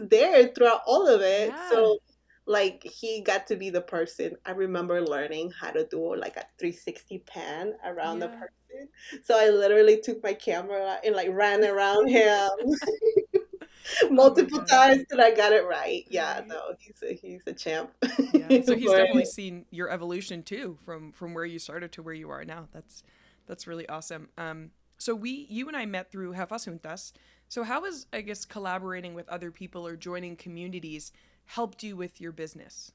there throughout all of it. Yeah. So like he got to be the person. I remember learning how to do like a 360 pan around the Yeah. person. So I literally took my camera and like ran around him Oh my multiple God. times till I got it right. Yeah, Right. no, he's a champ Yeah. So he's for definitely it. seen your evolution too, from where you started to where you are now. That's really awesome. So you and I met through Jefas Juntas. So how has, I guess, collaborating with other people or joining communities helped you with your business?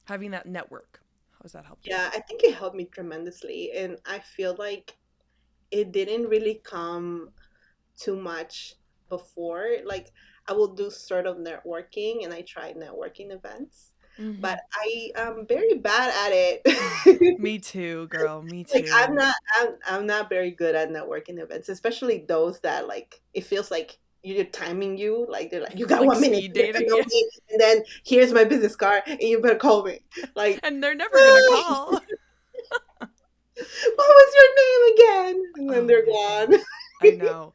Having that network, how has that helped you? Yeah, I think it helped me tremendously. And I feel like it didn't really come too much before. Like, I will do sort of networking and I tried networking events, Mm-hmm. but I am very bad at it. Me too, girl. Me Like, too. I'm not very good at networking events, especially those that like it feels like you're timing you. Like, they're like, you got Like 1 minute speed to get to dating, know yeah. me, and then here's my business card, and you better call me. Like, And they're never gonna call. what was your name again? And then Oh they're my gone. god. I know.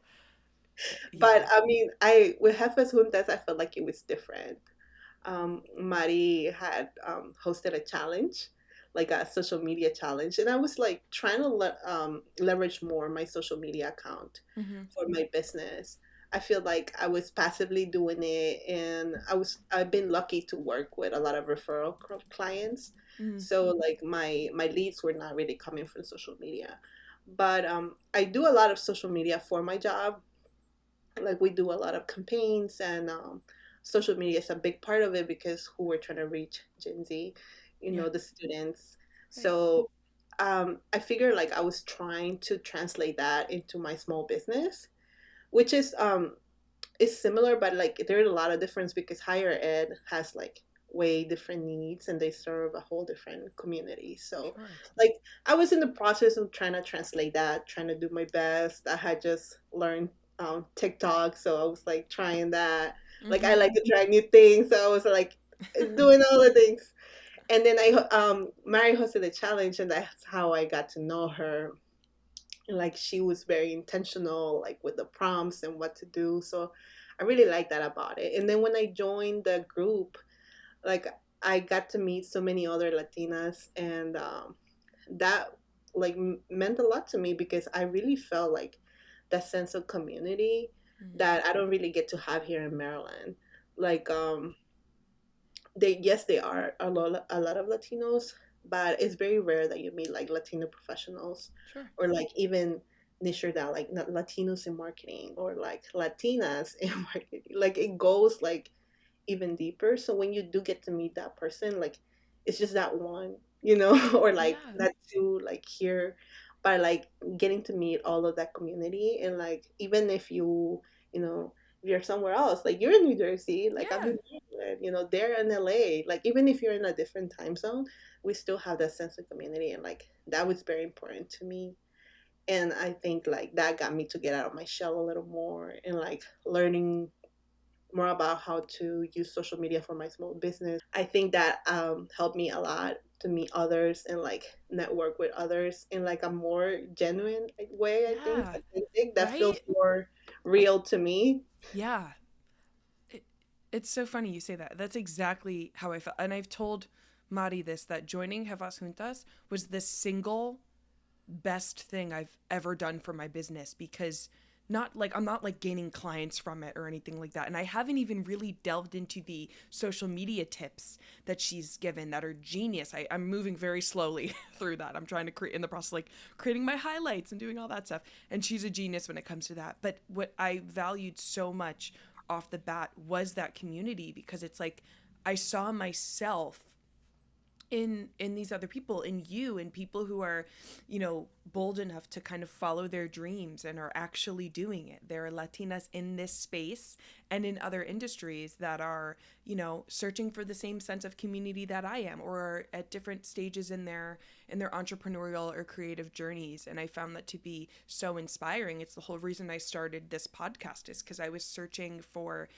But Yeah. I mean, I with Jefes Juntas, I felt like it was different. Mari had hosted a challenge, like a social media challenge, and I was like trying to leverage more my social media account Mm-hmm. for my business. I feel like I was passively doing it, and I've been lucky to work with a lot of referral clients. Mm-hmm. So like my leads were not really coming from social media, but I do a lot of social media for my job. Like we do a lot of campaigns, and social media is a big part of it because who we're trying to reach, Gen Z, Yeah. the students. Right. So I figured like I was trying to translate that into my small business, which is similar, but like there's a lot of difference because higher ed has like way different needs and they serve a whole different community. So Sure. like I was in the process of trying to translate that, trying to do my best. I had just learned TikTok, so I was like trying that. Like I Mm-hmm. like to try new things, so I was like doing all the things. And then I Mary hosted a challenge, and that's how I got to know her. Like she was very intentional, like with the prompts and what to do. So I really like that about it. And then when I joined the group, like I got to meet so many other Latinas, and that like meant a lot to me because I really felt like that sense of community Mm-hmm. that I don't really get to have here in Maryland. Like they yes they are a lot of Latinos, but it's very rare that you meet like Latino professionals Sure. or like even niche that like not Latinos in marketing or like Latinas in marketing. Like it goes like even deeper. So when you do get to meet that person, like it's just that one, or like Yeah. not two, like here, but like getting to meet all of that community. And like even if you know if you're somewhere else, like you're in New Jersey, like I'm Yeah. in Maryland, they're in LA, like even if you're in a different time zone, we still have that sense of community. And like that was very important to me. And I think like that got me to get out of my shell a little more, and like learning more about how to use social media for my small business. I think that helped me a lot to meet others and like network with others in like a more genuine way. I think Yeah. authentic, that feels Right? more real to me. Yeah. It, it's so funny you say that. That's exactly how I felt. And I've told Mari this, that joining Hevas Juntas was the single best thing I've ever done for my business, because not like I'm not like gaining clients from it or anything like that. And I haven't even really delved into the social media tips that she's given that are genius. I'm moving very slowly through that. I'm trying to create in the process, like creating my highlights and doing all that stuff. And she's a genius when it comes to that. But what I valued so much off the bat was that community, because it's like I saw myself in these other people, in you, and people who are, bold enough to kind of follow their dreams and are actually doing it. There are Latinas in this space and in other industries that are, searching for the same sense of community that I am, or are at different stages in their entrepreneurial or creative journeys. And I found that to be so inspiring. It's the whole reason I started this podcast, is because I was searching for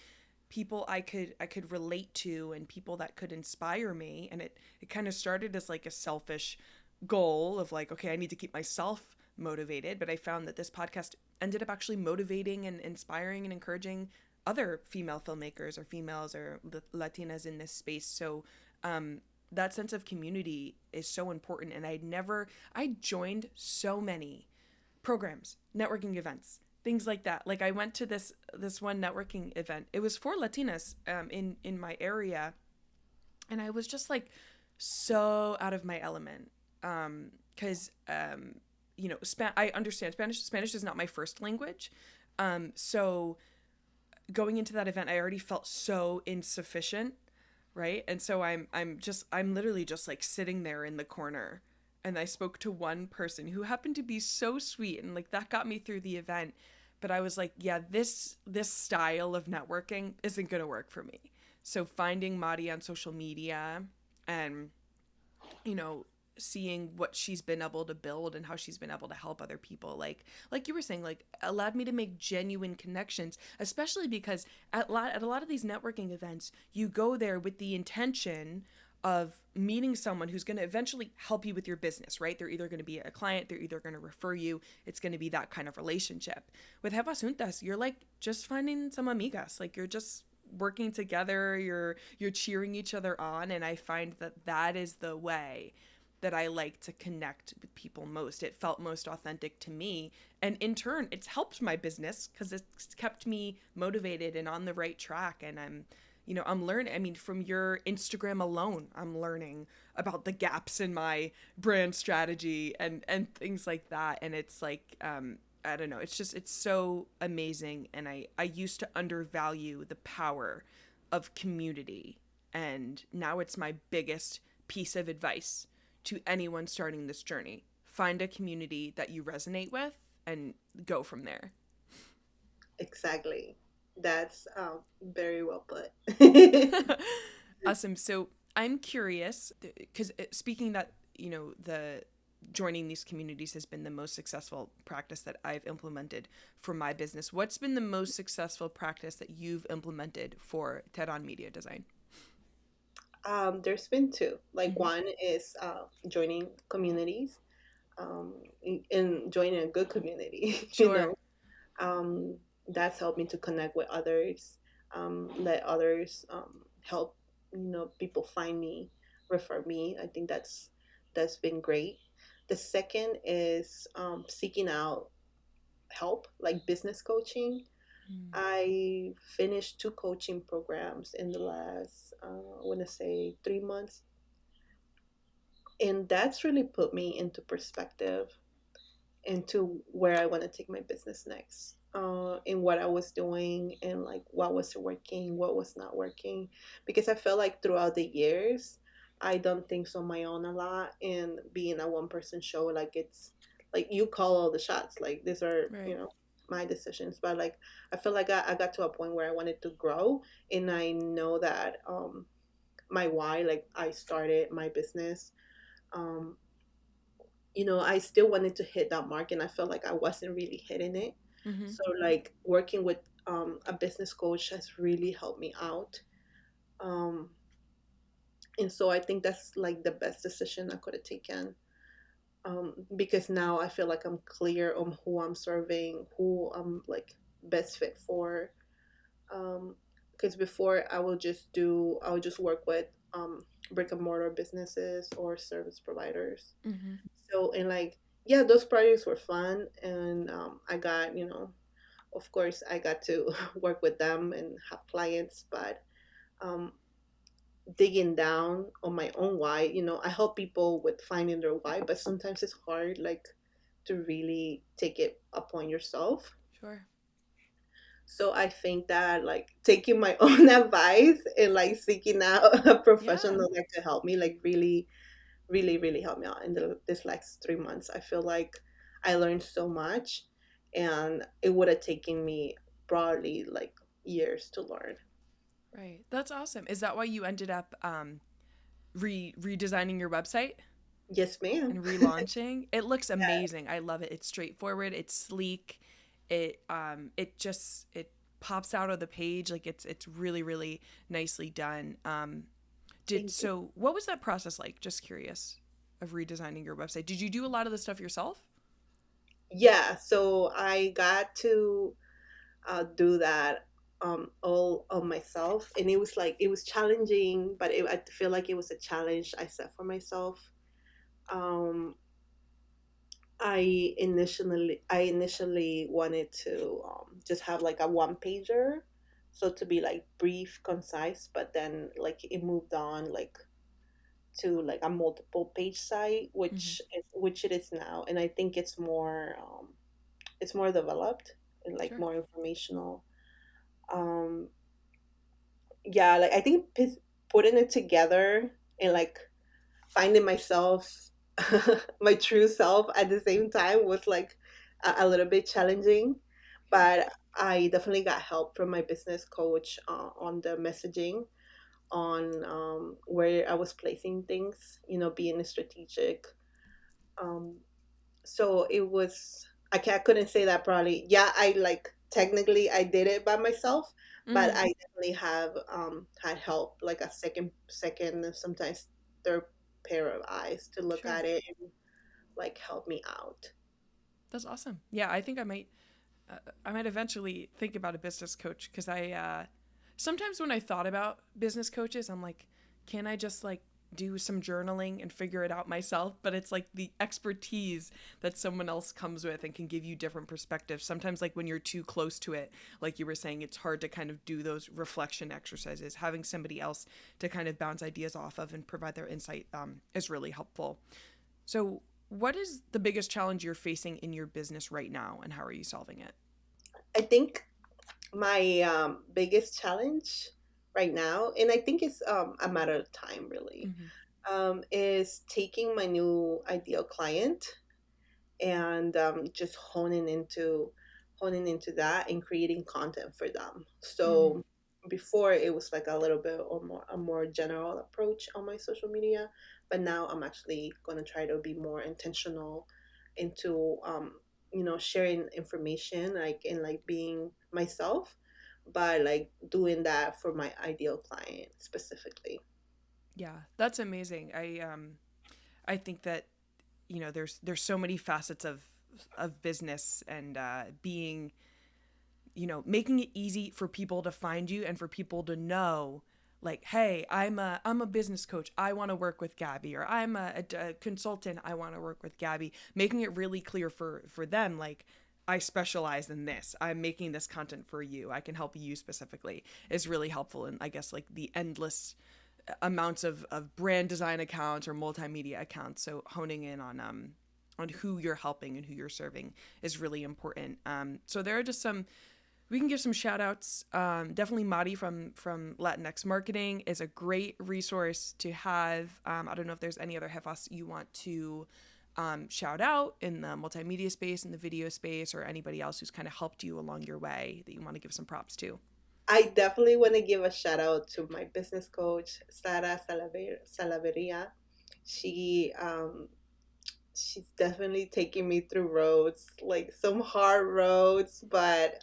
people I could relate to, and people that could inspire me. And it kind of started as like a selfish goal of like, okay, I need to keep myself motivated, but I found that this podcast ended up actually motivating and inspiring and encouraging other female filmmakers, or females, or Latinas in this space. So that sense of community is so important. And I joined so many programs, networking events, things like that. Like I went to this one networking event. It was for Latinas in my area, and I was just like so out of my element, because I understand Spanish. Spanish is not my first language, so going into that event, I already felt so insufficient, right? And so I'm literally just like sitting there in the corner, and I spoke to one person who happened to be so sweet, and like that got me through the event. But I was like, yeah, this style of networking isn't going to work for me. So finding Mari on social media, and you know seeing what she's been able to build and how she's been able to help other people, like you were saying, like allowed me to make genuine connections, especially because at a lot of these networking events, you go there with the intention of meeting someone who's going to eventually help you with your business, right? They're either going to be a client, they're either going to refer you. It's going to be that kind of relationship. With Hevas Juntas, you're like just finding some amigas, like you're just working together, you're cheering each other on. And I find that that is the way that I like to connect with people most. It felt most authentic to me, and in turn it's helped my business because it's kept me motivated and on the right track. And I'm learning. I mean, from your Instagram alone, I'm learning about the gaps in my brand strategy and things like that. And it's like, I don't know, it's so amazing. And I used to undervalue the power of community, and now it's my biggest piece of advice to anyone starting this journey. Find a community that you resonate with and go from there. Exactly. That's very well put. Awesome. So I'm curious, because speaking that, the joining these communities has been the most successful practice that I've implemented for my business. What's been the most successful practice that you've implemented for Teran Media Design? There's been two. Like Mm-hmm. one is joining communities, and joining a good community. Sure. Um, that's helped me to connect with others, let others help, people find me, refer me. I think that's been great. The second is seeking out help, like business coaching. Mm. I finished two coaching programs in the last, I want to say 3 months. And that's really put me into perspective into where I want to take my business next. in what I was doing and like what was working, what was not working, because I felt like throughout the years I done things on my own a lot, and being a one person show, like it's like you call all the shots, like these are, Right. my decisions. But like I feel like I got to a point where I wanted to grow, and I know that my why, like I started my business, um I still wanted to hit that mark, and I felt like I wasn't really hitting it. Mm-hmm. So like working with a business coach has really helped me out. Um, and so I think that's like the best decision I could have taken, because now I feel like I'm clear on who I'm serving, who I'm like best fit for. Because before I would just work with brick and mortar businesses or service providers. Mm-hmm. So, and like, yeah, those projects were fun. And I got, of course, I got to work with them and have clients. But um, digging down on my own why, I help people with finding their why, but sometimes it's hard, like, to really take it upon yourself. Sure. So I think that like taking my own advice and like seeking out a Yeah. professional that could help me, like really, really, really helped me out in this last 3 months. I feel like I learned so much, and it would have taken me probably like years to learn. Right. That's awesome. Is that why you ended up redesigning your website Yes, ma'am. and relaunching? It looks amazing. I love it. It's straightforward. It's sleek. It pops out of the page. Like it's really really nicely done. Did Thank you. so? What was that process like? Just curious of redesigning your website. Did you do a lot of the stuff yourself? Yeah, so I got to do that all on myself, and it was like it was challenging, but I feel like it was a challenge I set for myself. Um, I initially wanted to just have like a one pager, so to be like brief, concise, but then like it moved on like to like a multiple page site, Mm-hmm. which it is now, and I think it's more developed and like Sure. more informational. Um, yeah, like I think putting it together and like finding myself, my true self at the same time was like a little bit challenging, Yeah. but I definitely got help from my business coach on the messaging, on where I was placing things, being strategic. Um, so it was, I couldn't say that probably. Yeah, I like technically I did it by myself, but Mm-hmm. I definitely have had help, like a second and sometimes third pair of eyes to look Sure. at it and like help me out. That's awesome. Yeah, I think I might eventually think about a business coach because sometimes when I thought about business coaches, I'm like, can I just like do some journaling and figure it out myself? But it's like the expertise that someone else comes with and can give you different perspectives. Sometimes, like when you're too close to it, like you were saying, it's hard to kind of do those reflection exercises. Having somebody else to kind of bounce ideas off of and provide their insight is really helpful. So, what is the biggest challenge you're facing in your business right now, and how are you solving it? I think my biggest challenge right now, and I think it's a matter of time really, Mm-hmm. is taking my new ideal client and just honing into that and creating content for them. Mm-hmm. So before it was like a little bit or more a more general approach on my social media, but now I'm actually going to try to be more intentional into sharing information, like, and like being myself, but like doing that for my ideal client specifically. Yeah, that's amazing. I think that there's so many facets of business and being making it easy for people to find you and for people to know like, hey, I'm a business coach, I want to work with Gaby, or I'm a consultant, I want to work with Gaby, making it really clear for them like, I specialize in this, I'm making this content for you, I can help you specifically, is really helpful. And I guess like the endless amounts of brand design accounts or multimedia accounts. So honing in on on who you're helping and who you're serving is really important. So there are just some, we can give some shout outs. Definitely Madi from Latinx Marketing is a great resource to have. I don't know if there's any other jefas you want to shout out in the multimedia space, in the video space, or anybody else who's kind of helped you along your way that you want to give some props to. I definitely want to give a shout out to my business coach, Sara Salaveria. She she's definitely taking me through roads, like some hard roads, but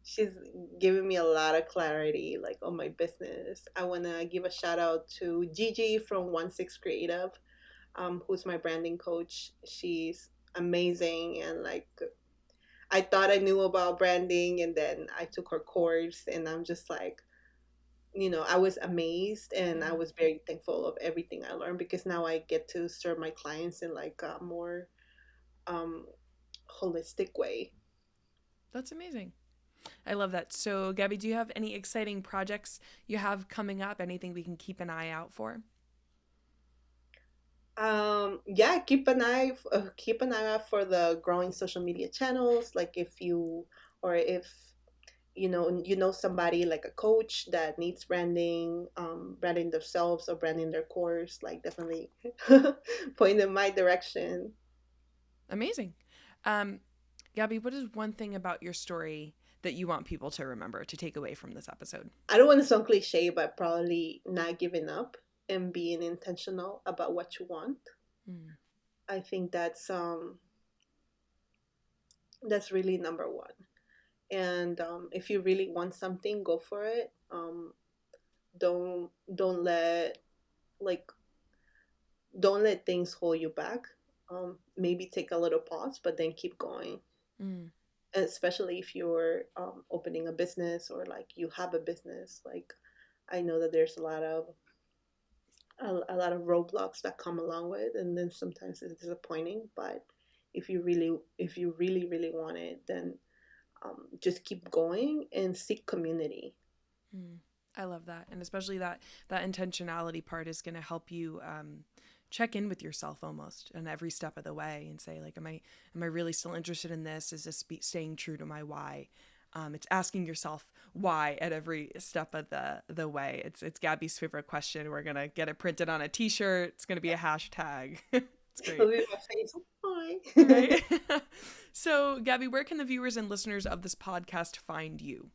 she's giving me a lot of clarity, like on my business. I want to give a shout out to Gigi from 16 Creative, who's my branding coach. She's amazing, and like I thought I knew about branding, and then I took her course, and I'm just like, I was amazed, and I was very thankful of everything I learned, because now I get to serve my clients in like a more um, holistic way. That's amazing. I love that. So, Gabby, do you have any exciting projects you have coming up? Anything we can keep an eye out for? Yeah, keep an eye out for the growing social media channels. Like if you or if you know somebody like a coach that needs branding themselves or branding their course, like definitely point in my direction. Amazing. Um, Gabby, what is one thing about your story that you want people to remember, to take away from this episode? I don't want to sound cliche, but probably not giving up and being intentional about what you want. Mm. I think that's really number one. And if you really want something, go for it. Don't let like don't let things hold you back. Maybe take a little pause, but then keep going. Mm. Especially if you're opening a business, or like you have a business. Like I know that there's a lot of roadblocks that come along with, and then sometimes it's disappointing. But if you really want it, then just keep going and seek community. Mm. I love that, and especially that intentionality part is going to help you check in with yourself almost in every step of the way and say, like, am I really still interested in this? Is this staying true to my why? It's asking yourself why at every step of the way. It's Gabby's favorite question. We're gonna get it printed on a T-shirt. It's gonna be a hashtag. It's It'll great. be my face. Hi. Right. So, Gabby, where can the viewers and listeners of this podcast find you?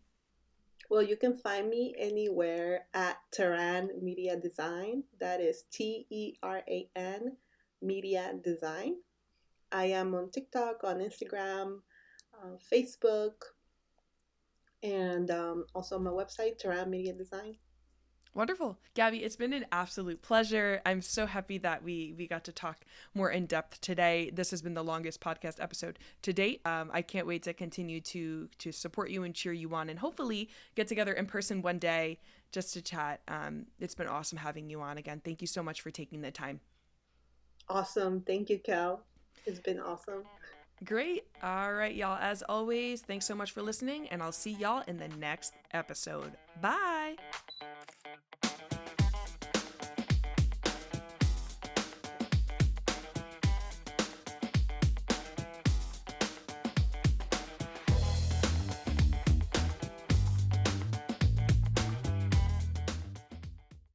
Well, you can find me anywhere at Teran Media Design. That is Teran Media Design. I am on TikTok, on Instagram, Facebook, and also on my website, Teran Media Design. Wonderful. Gabby, it's been an absolute pleasure. I'm so happy that we got to talk more in depth today. This has been the longest podcast episode to date. I can't wait to continue to support you and cheer you on, and hopefully get together in person one day just to chat. It's been awesome having you on again. Thank you so much for taking the time. Awesome. Thank you, Cal. It's been awesome. Great. All right, y'all. As always, thanks so much for listening, and I'll see y'all in the next episode. Bye.